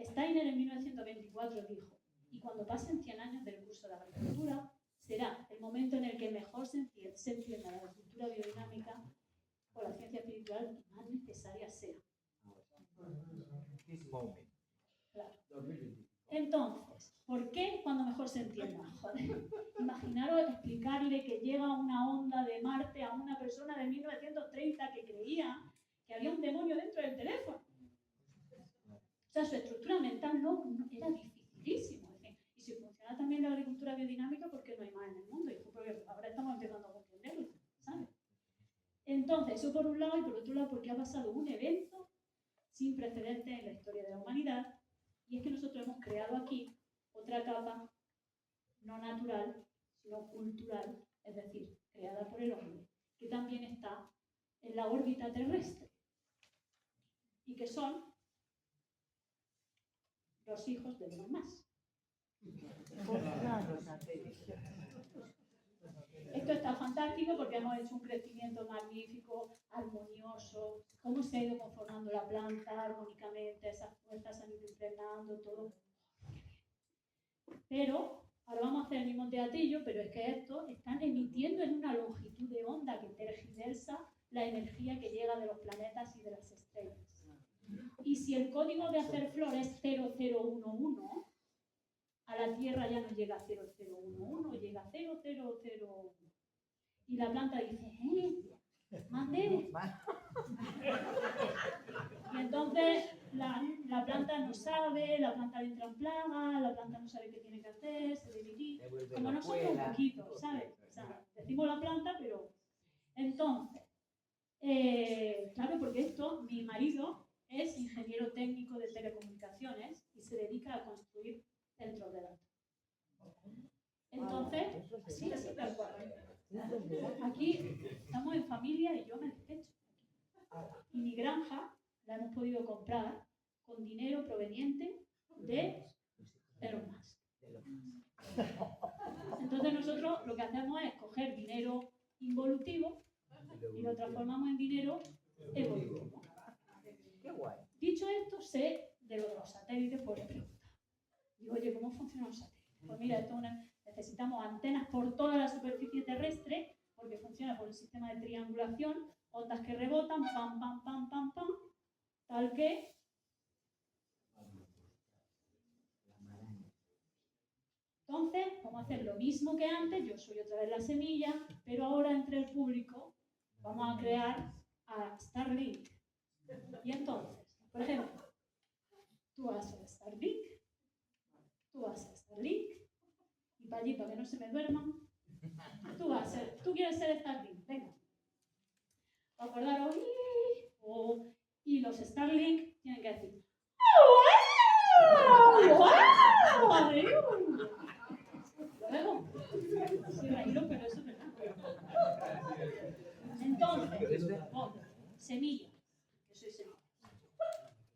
Steiner en 1924 dijo, y cuando pasen 100 años del curso de agricultura, será el momento en el que mejor se entienda la agricultura biodinámica o la ciencia espiritual y más necesaria sea. Claro. Entonces, ¿por qué cuando mejor se entienda? Joder, imaginaros explicarle que llega una onda de Marte a una persona de 1930 que creía que había un demonio dentro del teléfono. O sea, su estructura mental no era dificilísimo. Es decir, y si funciona también la agricultura biodinámica, ¿por qué no hay más en el mundo? Y porque ahora estamos empezando a comprenderlo, ¿sabes? Entonces, eso por un lado, y por otro lado, porque ha pasado un evento sin precedentes en la historia de la humanidad, y es que nosotros hemos creado aquí otra capa no natural, sino cultural, es decir, creada por el hombre, que también está en la órbita terrestre, y que son los hijos de Elon Musk. Esto está fantástico porque hemos hecho un crecimiento magnífico, armonioso, cómo se ha ido conformando la planta armónicamente, esas fuerzas se han ido impregnando, todo. Pero, ahora vamos a hacer el mismo teatrillo, pero es que estos están emitiendo en una longitud de onda que tergiversa la energía que llega de los planetas y de las estrellas. Y si el código de hacer flor es 0011, a la Tierra ya no llega a 0011, llega a 0001. Y la planta dice, mande. Y entonces la planta no sabe, la planta le entra en plaga, la planta no sabe qué tiene que hacer, se debilita. Como nosotros un poquito, ¿sabes? O sea, decimos la planta, pero... Entonces, claro, porque esto, mi marido es ingeniero técnico de telecomunicaciones y se dedica a construir centros de datos. Entonces, así tal cual. Aquí estamos en familia y yo me despecho. Y mi granja la hemos podido comprar con dinero proveniente de Elon Musk. Entonces nosotros lo que hacemos es coger dinero involutivo y lo transformamos en dinero evolutivo. Dicho esto, sé de los satélites por pregunta. Digo, oye, ¿cómo funciona un satélite? Pues mira, necesitamos antenas por toda la superficie terrestre, porque funciona por el sistema de triangulación, ondas que rebotan, pam, pam, pam, pam, pam, tal que... Entonces, vamos a hacer lo mismo que antes, yo soy otra vez la semilla, pero ahora entre el público vamos a crear a Starlink. Y entonces, por ejemplo, tú haces Starlink, y para allí, para que no se me duerman, tú quieres ser Starlink, venga. Acordaros, y los Starlink tienen que decir, ¡wow!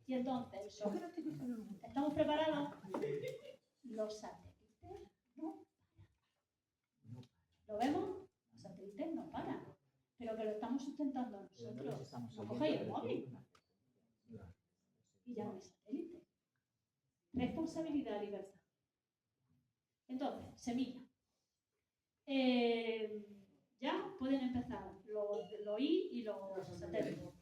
Y entonces, el Sol. ¿Estamos preparados? Los satélites no paran. ¿Lo vemos? Los satélites no paran. Pero que lo estamos sustentando nosotros. No cogéis el móvil. Y ya no hay satélite. Responsabilidad, libertad. Entonces, semilla. Ya pueden empezar los I y los satélites.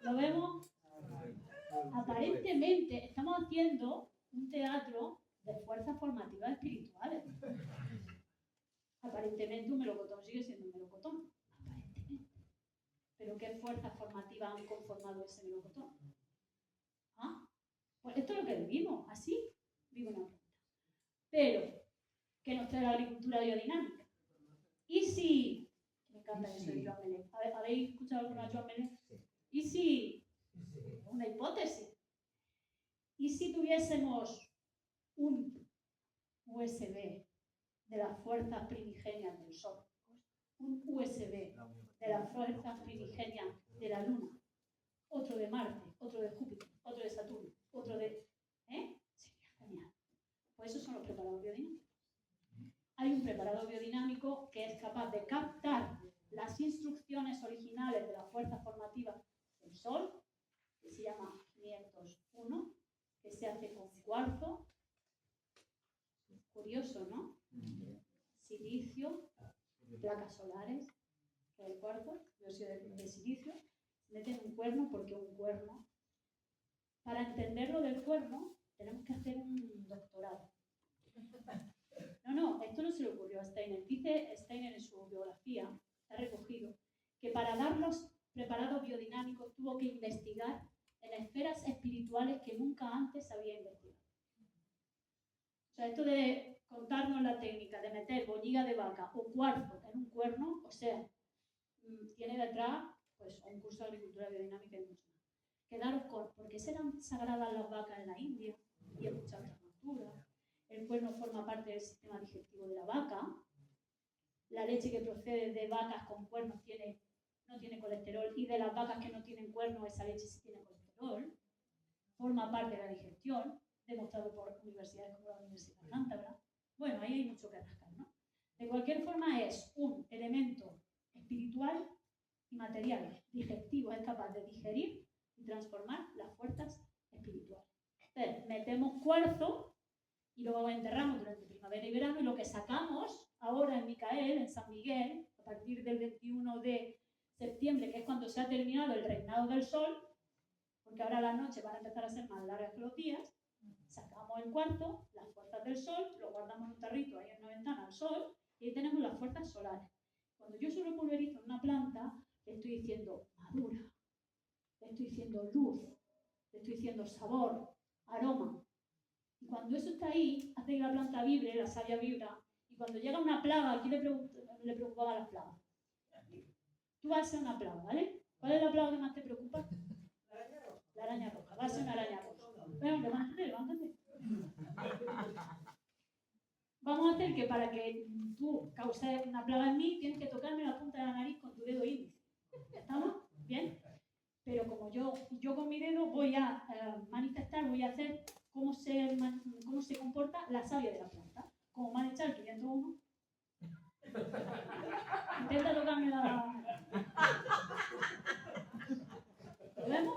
¿Lo vemos? Aparentemente estamos haciendo un teatro de fuerzas formativas espirituales. Aparentemente un melocotón sigue siendo un melocotón. Aparentemente. ¿Pero qué fuerzas formativas han conformado ese melocotón? ¿Ah? Pues esto es lo que vivimos, así vive una planta. Pero, ¿qué nos trae la agricultura biodinámica? ¿Y si? Me encanta eso de Joan Melé. ¿Habéis escuchado alguna de Joan Melé? ¿Y si? Una hipótesis. ¿Y si tuviésemos un USB de las fuerzas primigenias del Sol? Un USB de las fuerzas primigenias de la Luna. Otro de Marte, otro de Júpiter, otro de Saturno, otro de... Sería genial. Pues esos son los preparados biodinámicos. Hay un preparado biodinámico que es capaz de captar las instrucciones originales de las fuerzas formativas del Sol, que se llama 501, que se hace con cuarzo. Curioso, ¿no? Silicio, placas solares, que es el cuarzo, dióxido de silicio. Meten un cuerno porque un cuerno. Para entender lo del cuerno, tenemos que hacer un doctorado. No, esto no se le ocurrió a Steiner. Dice Steiner en su biografía, está recogido, que para dar los preparados biodinámicos tuvo que investigar en esferas espirituales que nunca antes había investigado. O sea, esto de contarnos la técnica de meter boñiga de vaca o cuarzo en un cuerno, o sea, tiene detrás pues, un curso de agricultura biodinámica y mucho más. Quedaros con, porque serán sagradas las vacas en la India y en muchas otras culturas. El cuerno forma parte del sistema digestivo de la vaca. La leche que procede de vacas con cuernos no tiene colesterol, y de las vacas que no tienen cuernos, esa leche sí tiene colesterol. Forma parte de la digestión, demostrado por universidades como la Universidad Cántabra. Bueno, ahí hay mucho que rascar, ¿no? De cualquier forma, es un elemento espiritual y material, digestivo, es capaz de digerir y transformar las fuerzas espirituales. Entonces, metemos cuarzo y luego enterramos durante primavera y verano, y lo que sacamos ahora en Micael, en San Miguel, a partir del 21 de septiembre, que es cuando se ha terminado el reinado del sol, porque ahora las noches van a empezar a ser más largas que los días, sacamos el cuarzo, las fuerzas del sol, lo guardamos en un tarrito ahí en una ventana al sol, y ahí tenemos las fuerzas solares. Cuando yo solo pulverizo en una planta, le estoy diciendo madura, le estoy diciendo luz, le estoy diciendo sabor, aroma. Y cuando eso está ahí, hace que la planta vibre, la savia vibra, y cuando llega una plaga, ¿a quién le preocupaba las plagas? Tú vas a ser una plaga, ¿vale? ¿Cuál es la plaga que más te preocupa? La araña roja. Va a ser una araña roja. Bueno, levántate. Vamos a hacer que para que tú causes una plaga en mí, tienes que tocarme la punta de la nariz con tu dedo índice. ¿Estamos? ¿Bien? Pero como yo con mi dedo voy a manifestar, voy a hacer cómo se comporta la savia de la planta. Como me han echado el 501. Intenta tocarme la... ¿Lo vemos?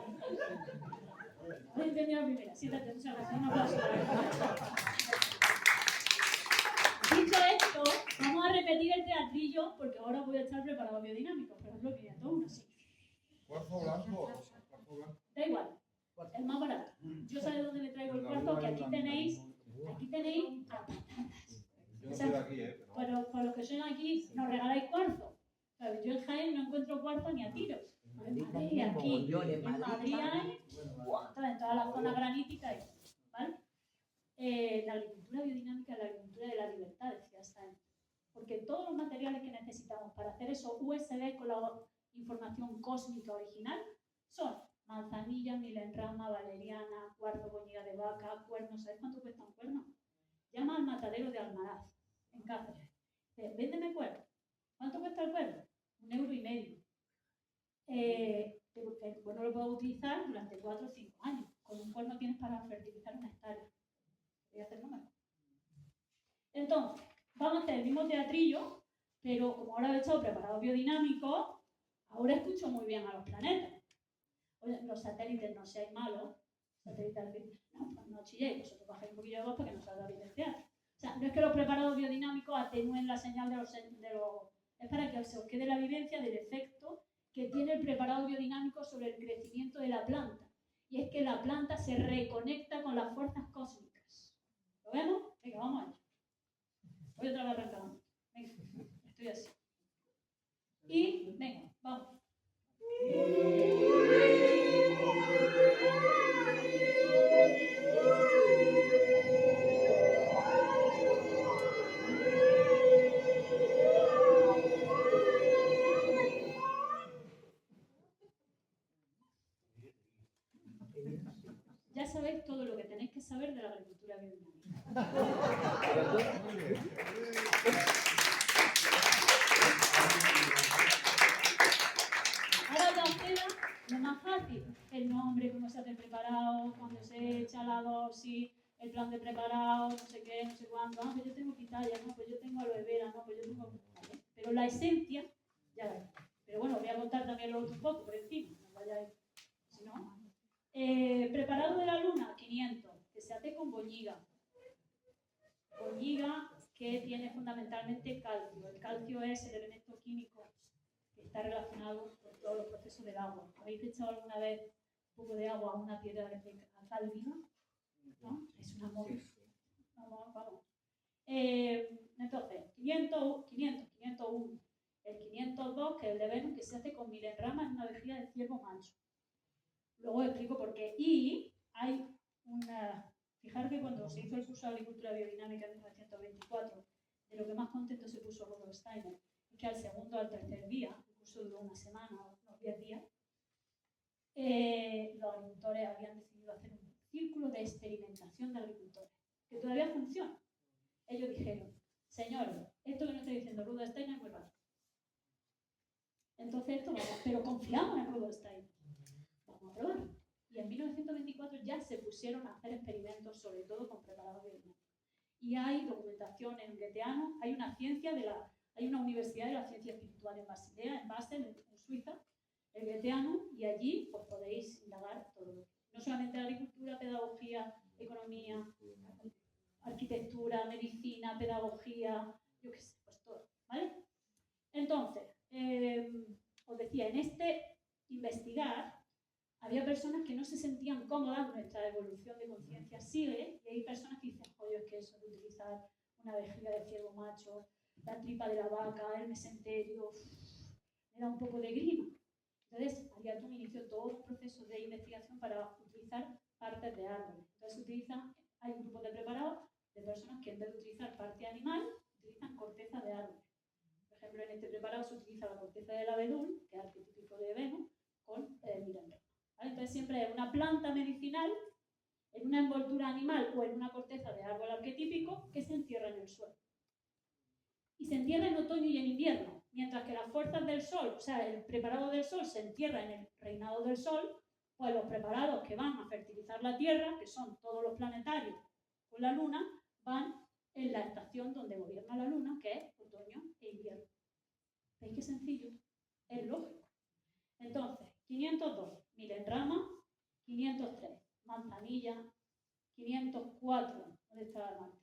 ¿Habéis entendido la primera? Siéntate, muchas gracias. Un aplauso para él. Dicho esto, vamos a repetir el teatrillo, porque ahora voy a echar preparado biodinámico. Por ejemplo, 501, sí. Cuarzo blanco. Cuarzo blanco. Da igual, el más barato. Yo sé de dónde me traigo el cuarzo, que aquí tenéis a patadas. Yo no soy de aquí, pero... Para los que son aquí, nos regaláis cuarzo. ¿Sabes? Yo en Jaén no encuentro cuarzo ni a tiros. En Madrid, aquí, en Madrid hay, en todas las zonas graníticas, ¿vale? la agricultura biodinámica es la agricultura de la libertad, decía Stein. Porque todos los materiales que necesitamos para hacer esos USB con la información cósmica original son manzanilla, milenrama, valeriana, cuarzo, boñiga de vaca, cuernos. ¿Sabes cuánto cuesta un cuerno? Llama al matadero de Almaraz, en Cáceres. Véndeme cuerno. ¿Cuánto cuesta el cuerno? 1,5 €. El cuerno lo puedo utilizar durante 4 o 5 años. Con un cuerno tienes para fertilizar una hectárea. Voy a hacer números. Entonces, vamos a hacer el mismo teatrillo, pero como ahora he echado preparados biodinámicos, ahora escucho muy bien a los planetas. Oye, los satélites, no seáis malos. Satélites, no chilléis, vosotros bajéis un poquillo de voz para que no salga bien el teatro. O sea, no es que los preparados biodinámicos atenúen la señal de los... Es para que se os quede la vivencia del efecto que tiene el preparado biodinámico sobre el crecimiento de la planta. Y es que la planta se reconecta con las fuerzas cósmicas. ¿Lo vemos? Venga, vamos a ello. Voy otra vez arrancando. Venga, estoy así. Y, venga, vamos. Ya sabéis todo lo que tenéis que saber de la agricultura biodinámica. Ahora ya os queda lo más fácil, el nombre, cómo se hace preparado, cuando se echa la dosis, el plan de preparado, no sé qué, no sé cuándo. Ah, pues yo tengo pitaya, no, pues yo tengo aloe vera, no, pues yo tengo... ¿Vale? Pero la esencia, ya veis. Pero bueno, voy a contar también lo otro un poco por encima, no vayáis, si no... preparado de la luna, 500, que se hace con boñiga. Boñiga que tiene fundamentalmente calcio. El calcio es el elemento químico que está relacionado con todos los procesos del agua. ¿Habéis echado alguna vez un poco de agua a una piedra de cal viva? ¿No? Es una móvil. Vamos. Entonces, 501. El 502, que es el de Venus, que se hace con milenrama, es una vejiga de ciervo macho. Luego explico por qué. Y hay una... Fijaros que cuando se hizo el curso de agricultura biodinámica en 1924, de lo que más contento se puso Rudolf Steiner, es que al segundo o al tercer día, el curso duró una semana o unos 10 días, los agricultores habían decidido hacer un círculo de experimentación de agricultores, que todavía funciona. Ellos dijeron, señores, esto que nos está diciendo Rudolf Steiner es muy raro. Entonces esto vamos, pero confiamos en Rudolf Steiner. Vamos a probarlo. Y en 1924 ya se pusieron a hacer experimentos, sobre todo con preparados biodinámicos. Y hay documentación en Goetheano, hay una universidad de la ciencia espiritual en Basilea, en Basel, en Suiza, el Goetheano, y allí pues, podéis indagar todo. No solamente agricultura, pedagogía, economía, arquitectura, medicina, pedagogía, yo qué sé, pues todo, ¿vale? Entonces, os decía, en este investigar, había personas que no se sentían cómodas, nuestra evolución de conciencia sigue, y hay personas que dicen, joder, es que eso de utilizar una vejiga de ciervo macho, la tripa de la vaca, el mesenterio, me da un poco de grima. Entonces, Ariadne inició todo un proceso de investigación para utilizar partes de árboles. Entonces, hay un grupo de preparados de personas que en vez de utilizar parte animal, utilizan corteza de árbol. Por ejemplo, en este preparado se utiliza la corteza del abedul, que es arquetípico de Venus, con milenrama. ¿Vale? Entonces siempre es una planta medicinal en una envoltura animal o en una corteza de árbol arquetípico que se entierra en el suelo. Y se entierra en otoño y en invierno, mientras que las fuerzas del sol, o sea, el preparado del sol se entierra en el reinado del sol, pues los preparados que van a fertilizar la Tierra, que son todos los planetarios con la Luna, van en la estación donde gobierna la Luna, que es otoño e invierno. ¿Veis qué sencillo? Es lógico. Entonces, 502, milenrama, 503, manzanilla, 504, ¿dónde está la manta?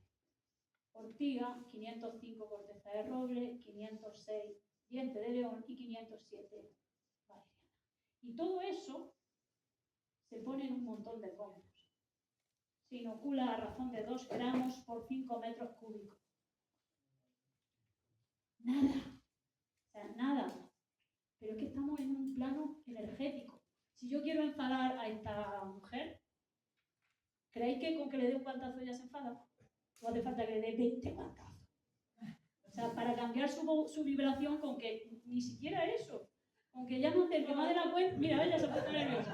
Ortiga, 505, corteza de roble, 506, diente de león y 507, valeriana. Y todo eso se pone en un montón de compost. Se inocula a razón de 2 gramos por 5 metros cúbicos. Nada. O sea, nada. Pero es que estamos en un plano energético. Si yo quiero enfadar a esta mujer, ¿Creéis que con que le dé un guantazo ya se enfada? ¿O hace falta que le dé 20 guantazos? O sea, para cambiar su vibración con que ni siquiera eso, con que ya no te que más de la cuenta, mira, ya se ha puesto nervioso.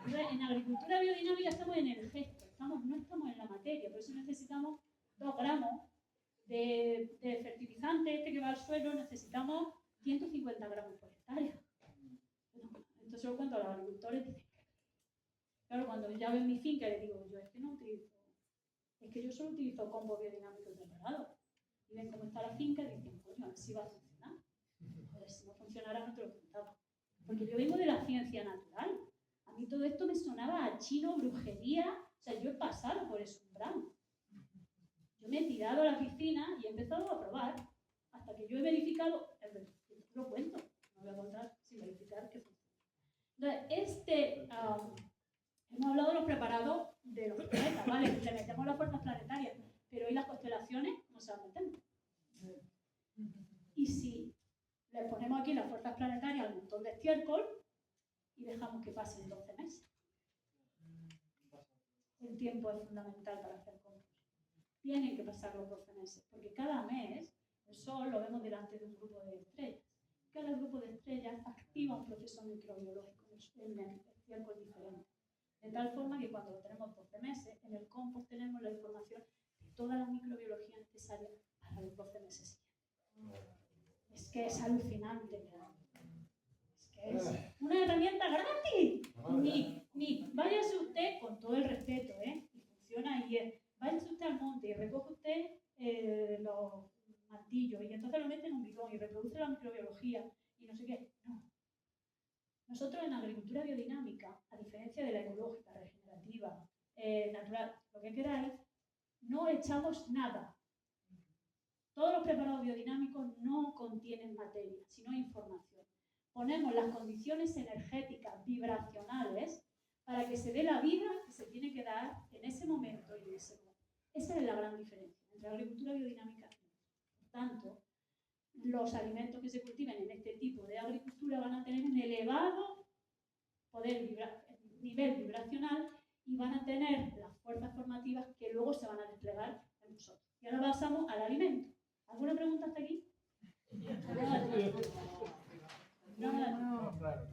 Entonces, en agricultura biodinámica estamos en el gesto, no estamos en la materia, por eso necesitamos 2 gramos de fertilizante este que va al suelo, necesitamos 150 gramos por hectárea. Entonces lo cuento a los agricultores y dicen, claro, cuando ya ven mi finca les digo, yo es que no utilizo, es que yo solo utilizo compost biodinámico preparado. Y ven cómo está la finca y dicen, coño, a ver si va a funcionar. Joder, si no funcionara no te lo contaba. Porque yo vengo de la ciencia natural. A mí todo esto me sonaba a chino, brujería, o sea, yo he pasado por ese umbral. Yo me he tirado a la piscina y he empezado a probar hasta que yo he verificado, lo cuento, no voy a contar sin verificar que funciona. Entonces, hemos hablado de los preparados de los planetas, ¿vale? Le metemos las fuerzas planetarias, pero ¿y las constelaciones? No se las metemos. Y si le ponemos aquí las fuerzas planetarias al montón de estiércol y dejamos que pasen 12 meses. El tiempo es fundamental para hacer compost. Tienen que pasar los 12 meses, porque cada mes el Sol lo vemos delante de un grupo de estrellas. Cada grupo de estrellas activa un proceso microbiológico en el estiércol diferente. De tal forma que cuando tenemos 12 meses, en el compost tenemos la información de toda la microbiología necesaria para los 12 meses siguientes. Es que es alucinante. Es que es una herramienta gratis. Ni váyase usted, con todo el respeto, y funciona y váyase usted al monte y recoge usted los martillos y entonces lo mete en un bidón y reproduce la microbiología y no sé qué. No. Nosotros en agricultura biodinámica, a diferencia de la ecológica, regenerativa, natural, lo que queráis, no echamos nada. Todos los preparados biodinámicos no contienen materia, sino información. Ponemos las condiciones energéticas, vibracionales, para que se dé la vida que se tiene que dar en ese momento y en ese lugar. Esa es la gran diferencia entre agricultura biodinámica y por tanto, los alimentos que se cultiven en este tipo de agricultura van a tener un elevado nivel vibracional y van a tener las fuerzas formativas que luego se van a desplegar en nosotros. Y ahora pasamos al alimento. ¿Alguna pregunta hasta aquí? No, claro.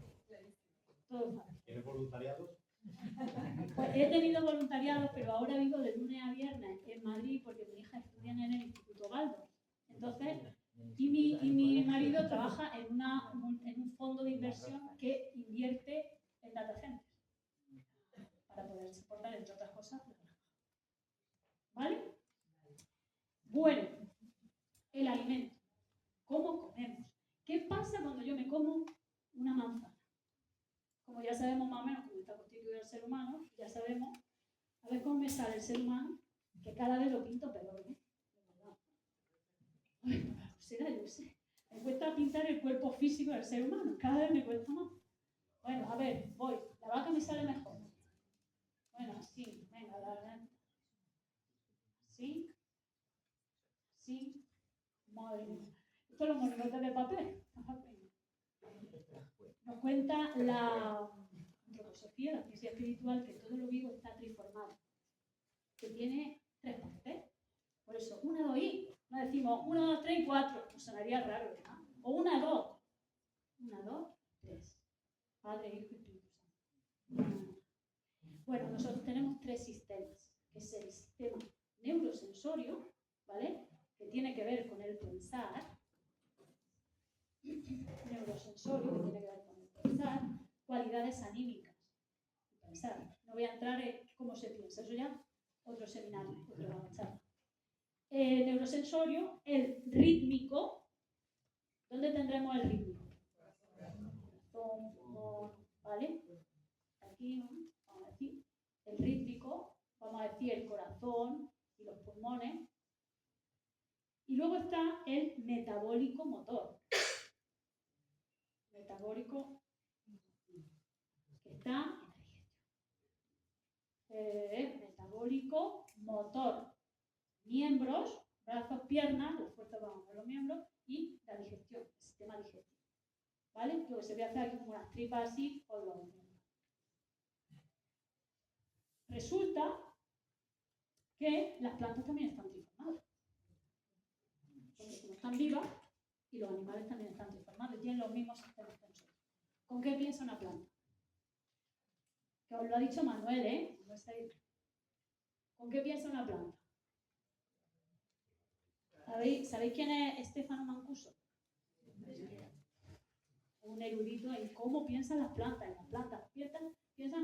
Todo fácil. ¿Tienes voluntariados? Pues he tenido voluntariados, pero ahora vivo de lunes a viernes en Madrid porque mi hija estudia en el Instituto Baldor. Entonces, y mi marido trabaja en un fondo de inversión que invierte en data centers para poder soportar, entre otras cosas, la granja. ¿Vale? Bueno, el alimento. ¿Cómo comemos? ¿Qué pasa cuando yo me como una manzana? Como ya sabemos más o menos cómo está constituido el ser humano, ya sabemos, a ver cómo me sale el ser humano, que cada vez lo pinto peor, ¿eh? Será, yo sé. Me cuesta pintar el cuerpo físico del ser humano, cada vez me cuesta más. Bueno, a ver, voy. La vaca me sale mejor. Bueno, así, venga, la ¿sí? ¿Sí? Madre mía. Esto es los monigotes de papel. Nos cuenta la antroposofía, la ciencia espiritual, que todo lo vivo está triformado, que tiene 3 partes. Por eso, 1, 2 y, no decimos 1, 2, 3 y 4, nos sonaría raro, ¿verdad? O 1, 2. 1, 2, 3. Padre, Hijo y Espíritu Santo. Bueno, nosotros tenemos 3 sistemas, que es el sistema neurosensorio, ¿vale? Que tiene que ver con el pensar. Neurosensorio, que tiene que ver con el pensar. Cualidades anímicas. Pensar. No voy a entrar en cómo se piensa, eso ya otro seminario, otra charla. Neurosensorio, el rítmico. ¿Dónde tendremos el rítmico? ¿Vale? Aquí, vamos a decir, el rítmico, vamos a decir el corazón y los pulmones. Y luego está el metabólico motor. Metabólico que está en metabólico motor. Miembros, brazos, piernas, las fuerzas van a mover los miembros y la digestión, el sistema digestivo. ¿Vale? Lo que se ve hacer aquí como unas tripas así con los miembros. resulta que las plantas también están transformadas. Porque como están vivas y los animales también están transformados y tienen los mismos sistemas que nosotros. ¿Con qué piensa una planta? Que os lo ha dicho Manuel, ¿eh? No sé. ¿Con qué piensa una planta? ¿Sabéis quién es Stefano Mancuso? Un erudito en cómo piensan las plantas. Y las plantas piensan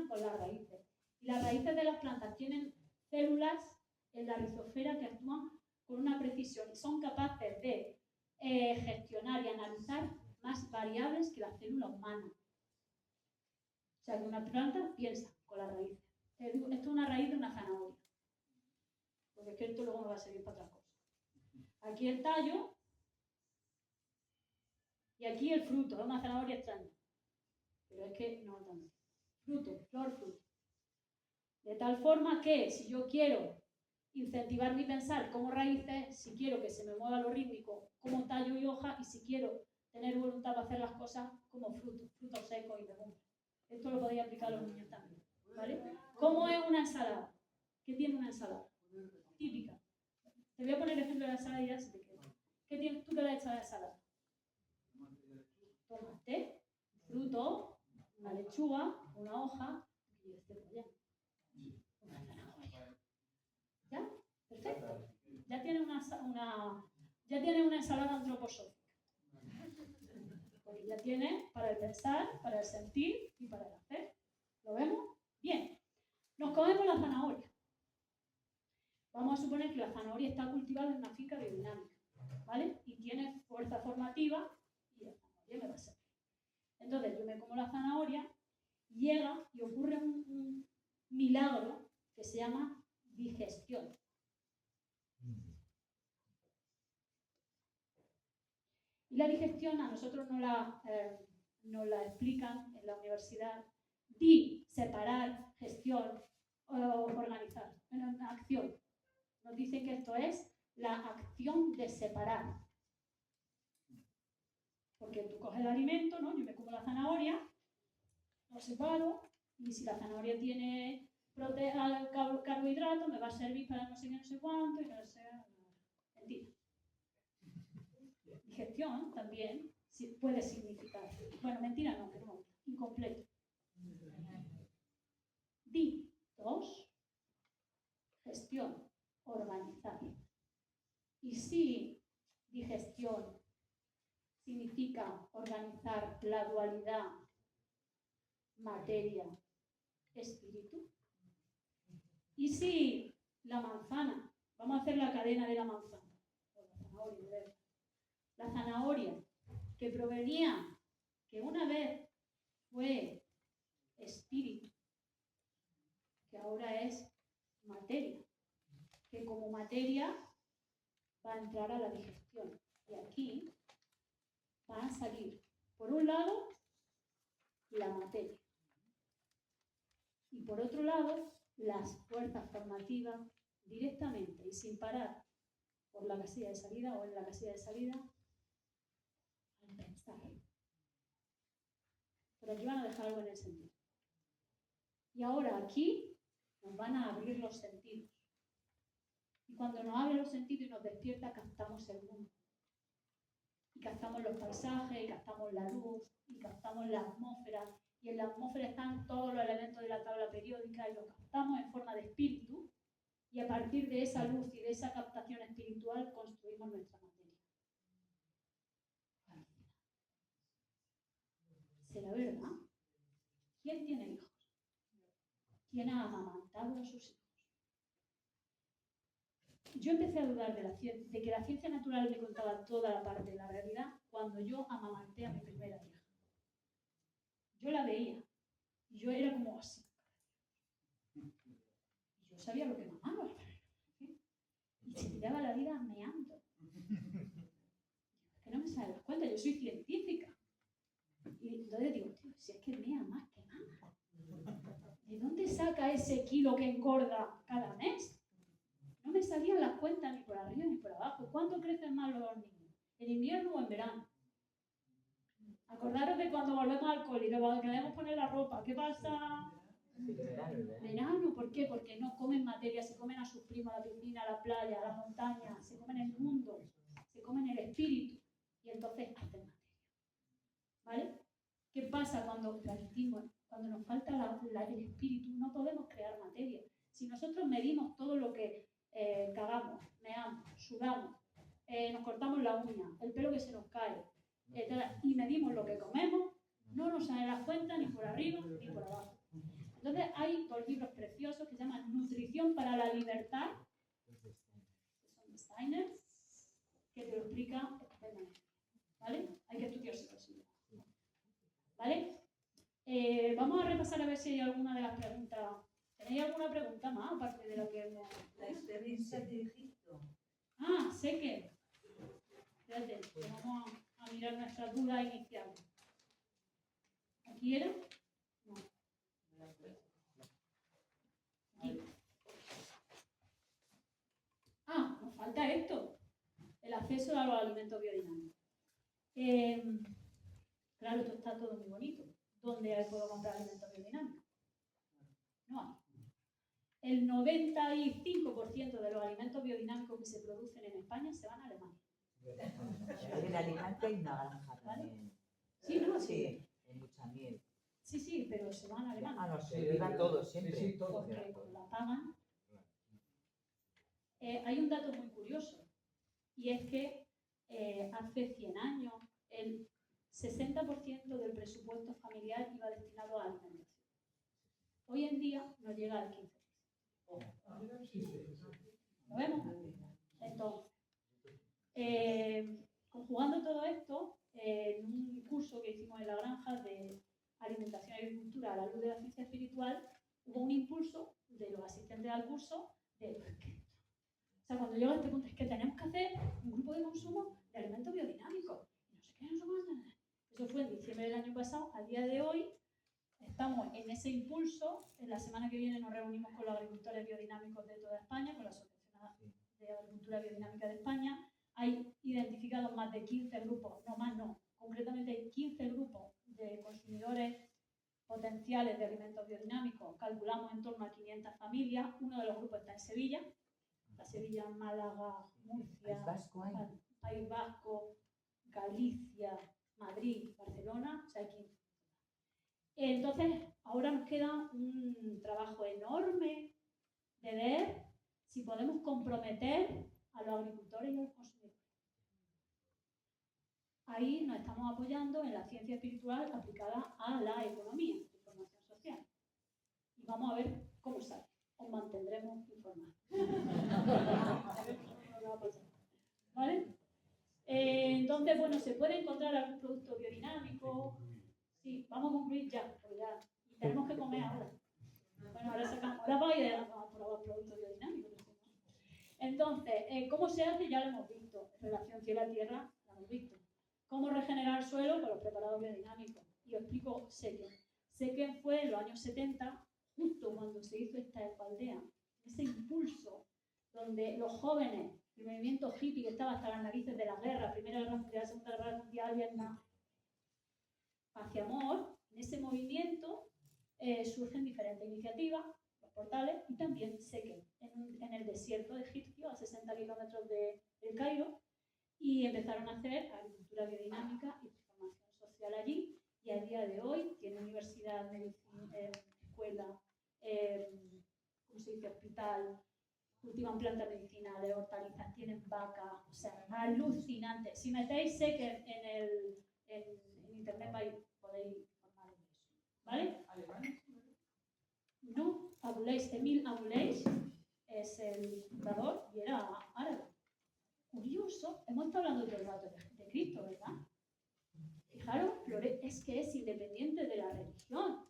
con las raíces. Y las raíces de las plantas tienen células en la rizosfera que actúan con una precisión y son capaces de gestionar y analizar más variables que la célula humana. O sea, que una planta piensa con las raíces. Esto es una raíz de una zanahoria. Porque es que esto luego me va a servir para otras cosas. Aquí el tallo y aquí el fruto. Es una zanahoria extraña. Pero es que no tanto. Fruto, flor, fruto. De tal forma que si yo quiero incentivar mi pensar como raíces, si quiero que se me mueva lo rítmico como tallo y hoja, y si quiero tener voluntad para hacer las cosas como frutos secos y legumbres. Esto lo podéis aplicar a los niños también. ¿Vale? ¿Cómo es una ensalada? ¿Qué tiene una ensalada? Típica. Te voy a poner el ejemplo de la ensalada y ya se te queda. ¿Qué tienes tú que le has echado a la ensalada? Tomate, fruto, una lechuga, una hoja y cebolla. Una zanahoria. ¿Ya? Perfecto. Ya tiene una ensalada antroposófica. Porque ya tiene para el pensar, para el sentir y para el hacer. ¿Lo vemos? Bien. Nos comemos la zanahoria. Vamos a suponer que la zanahoria está cultivada en una finca biodinámica, ¿vale? Y tiene fuerza formativa y la zanahoria me va a servir. Entonces yo me como la zanahoria, llega y ocurre un milagro que se llama digestión. Y la digestión a nosotros nos la explican en la universidad. Separar, gestión, organizar. Bueno, acción. Nos dicen que esto es la acción de separar. Porque tú coges el alimento, ¿no? Yo me como la zanahoria, lo separo, y si la zanahoria tiene carbohidratos, me va a servir para no sé qué, no sé cuánto, y no sé. Mentira. Digestión también puede significar. Bueno, mentira no, perdón. Incompleto. Gestión, organizar. Y si digestión significa organizar la dualidad materia-espíritu, y si la manzana, vamos a hacer la cadena de la manzana, la zanahoria que provenía, que una vez fue espíritu, que ahora es materia, que como materia va a entrar a la digestión. Y aquí va a salir, por un lado, la materia. Y por otro lado, las fuerzas formativas directamente y sin parar por la casilla de salida o en la casilla de salida al pensar. Pero aquí van a dejar algo en el sentido. Y ahora aquí nos van a abrir los sentidos. Y cuando nos abre los sentidos y nos despierta, captamos el mundo. Y captamos los paisajes, y captamos la luz, y captamos la atmósfera. Y en la atmósfera están todos los elementos de la tabla periódica y lo captamos en forma de espíritu. Y a partir de esa luz y de esa captación espiritual construimos nuestra materia. ¿Será verdad? ¿Quién tiene hijos? ¿Quién ha amamantado a sus hijos? Yo empecé a dudar de que la ciencia natural me contaba toda la parte de la realidad cuando yo amamanté a mi primera hija. Yo la veía y yo era como así. Y yo sabía lo que mamaba. Y se tiraba la vida meando. Es que no me salen las cuentas, yo soy científica. Y entonces digo, tío, si es que mea más que mama. ¿De dónde saca ese kilo que engorda cada mes? No me salían las cuentas ni por arriba ni por abajo. ¿Cuánto crecen más los niños? ¿En invierno o en verano? Acordaros de cuando volvemos al cole y le queremos poner la ropa. ¿Qué pasa? Sí, de verano, ¿verdad? Verano, ¿por qué? Porque no comen materia, se comen a sus primos, a la piscina, a la playa, a la montaña, se comen el mundo, se comen el espíritu y entonces hacen materia. ¿Vale? ¿Qué pasa cuando nos falta el espíritu? No podemos crear materia. Si nosotros medimos todo lo que cagamos, meamos, sudamos, nos cortamos la uña, el pelo que se nos cae, y medimos lo que comemos, no nos sale la cuenta ni por arriba ni por abajo. Entonces hay dos libros preciosos que se llaman Nutrición para la Libertad, que son de Steiner, que te lo explica estupendamente. ¿Vale? Hay que estudiárselo así. ¿Vale? Vamos a repasar a ver si hay alguna de las preguntas. ¿Tenéis alguna pregunta más aparte de la que hemos... La experiencia de Egipto. Ah, sé que... Espérate, que vamos a mirar nuestras dudas iniciales. ¿Aquí era? No. Aquí. Ah, nos falta esto. El acceso a los alimentos biodinámicos. Claro, esto está todo muy bonito. ¿Dónde puedo comprar alimentos biodinámicos? No hay. El 95% de los alimentos biodinámicos que se producen en España se van a Alemania. En Alicante hay una granja también. Sí, ¿no? Sí, en mucha miel. Sí, pero se van a Alemania. Ah, no sé, iban todos siempre. Sí, todos. Porque la pagan. Hay un dato muy curioso, y es que hace 100 años el 60% del presupuesto familiar iba destinado a alimentación. Hoy en día no llega al 15%. ¿Lo vemos? Entonces, conjugando todo esto, en un curso que hicimos en la granja de alimentación y agricultura a la luz de la ciencia espiritual, hubo un impulso de los asistentes al curso de... O sea, cuando llega a este punto es que tenemos que hacer un grupo de consumo de alimentos biodinámicos. Y no sé qué, no sé cuánto. Eso fue en diciembre del año pasado. A día de hoy estamos en ese impulso. En la semana que viene nos reunimos con los agricultores biodinámicos de toda España, con la Asociación de Agricultura Biodinámica de España. Hay identificados más de 15 grupos, no más no, concretamente hay 15 grupos de consumidores potenciales de alimentos biodinámicos. Calculamos en torno a 500 familias. Uno de los grupos está en Sevilla. Sevilla, Málaga, Murcia, País Vasco, Galicia, Madrid, Barcelona, o sea, aquí. Entonces, ahora nos queda un trabajo enorme de ver si podemos comprometer a los agricultores y a los consumidores. Ahí nos estamos apoyando en la ciencia espiritual aplicada a la economía, la información social. Y vamos a ver cómo sale. Os mantendremos informados. ¿Vale? Entonces, bueno, ¿se puede encontrar algún producto biodinámico? Sí, vamos a concluir ya, porque ya tenemos que comer ahora. Bueno, ahora sacamos la paya y vamos a probar productos biodinámicos. Entonces, ¿cómo se hace? Ya lo hemos visto. Relación cielo-tierra, lo hemos visto. ¿Cómo regenerar el suelo? Con los preparados biodinámicos. Y os explico Sequen. Sequen fue en los años 70, justo cuando se hizo esta aldea, ese impulso donde los jóvenes, el movimiento hippie que estaba hasta las narices de la guerra, Primera Guerra Mundial, Segunda Guerra Mundial, Vietnam, hacia amor, en ese movimiento surgen diferentes iniciativas, los portales, y también Sequen, en el desierto egipcio, a 60 kilómetros del Cairo, y empezaron a hacer agricultura biodinámica y transformación social allí, y a día de hoy tiene universidad, medicina, escuela, ¿cómo se dice?, hospital, cultivan plantas medicinales, hortalizas, tienen vacas, o sea, alucinante. Si metéis Sequen en internet podéis informaros de eso, ¿vale? No, Abuleish, Emil Abuleish es el fundador y era árabe. Curioso, hemos estado hablando todo el rato de Cristo, ¿verdad? Fijaros, es que es independiente de la religión,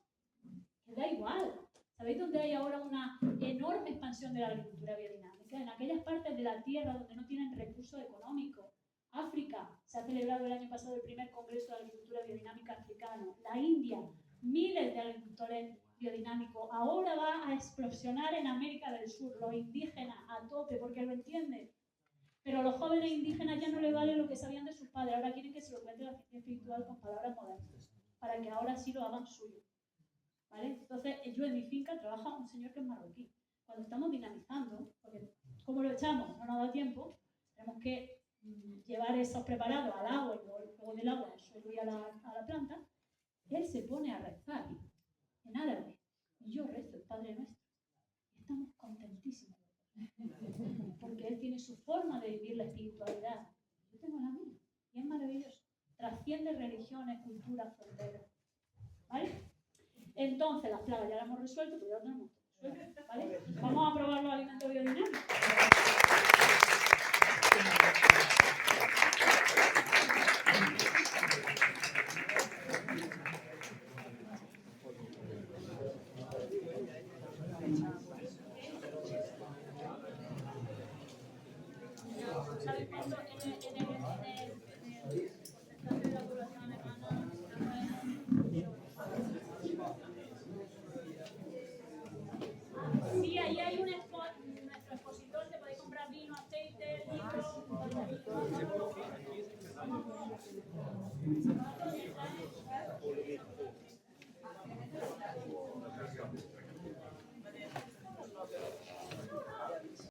que da igual. ¿Sabéis dónde hay ahora una enorme expansión de la agricultura biodinámica? En aquellas partes de la tierra donde no tienen recursos económicos. África, se ha celebrado el año pasado el primer Congreso de Agricultura Biodinámica africano. La India, miles de agricultores biodinámicos. Ahora va a explosionar en América del Sur, los indígenas a tope, porque lo entienden. Pero a los jóvenes indígenas ya no les vale lo que sabían de sus padres, ahora quieren que se lo cuente la ciencia espiritual con palabras modernas, para que ahora sí lo hagan suyo. ¿vale? Entonces, yo en mi finca trabaja un señor que es marroquí. Cuando estamos dinamizando, porque como lo echamos, no nos da tiempo, tenemos que llevar esos preparados al agua y luego del agua al suelo y a la planta, él se pone a rezar en árabe y yo rezo el Padre Nuestro. Y estamos contentísimos. Porque él tiene su forma de vivir la espiritualidad. Yo tengo la mía. Y es maravilloso. Trasciende religiones, culturas, fronteras. ¿Vale? Entonces, las plagas ya las hemos resuelto, pero ya lo tenemos resuelto. ¿Vale? Vamos a probar los alimentos biodinámicos. ¿Sabes cuánto en el porcentaje de la población alemana? Sí, ahí hay un spot, nuestro expositor, te podéis comprar vino, aceite, libros.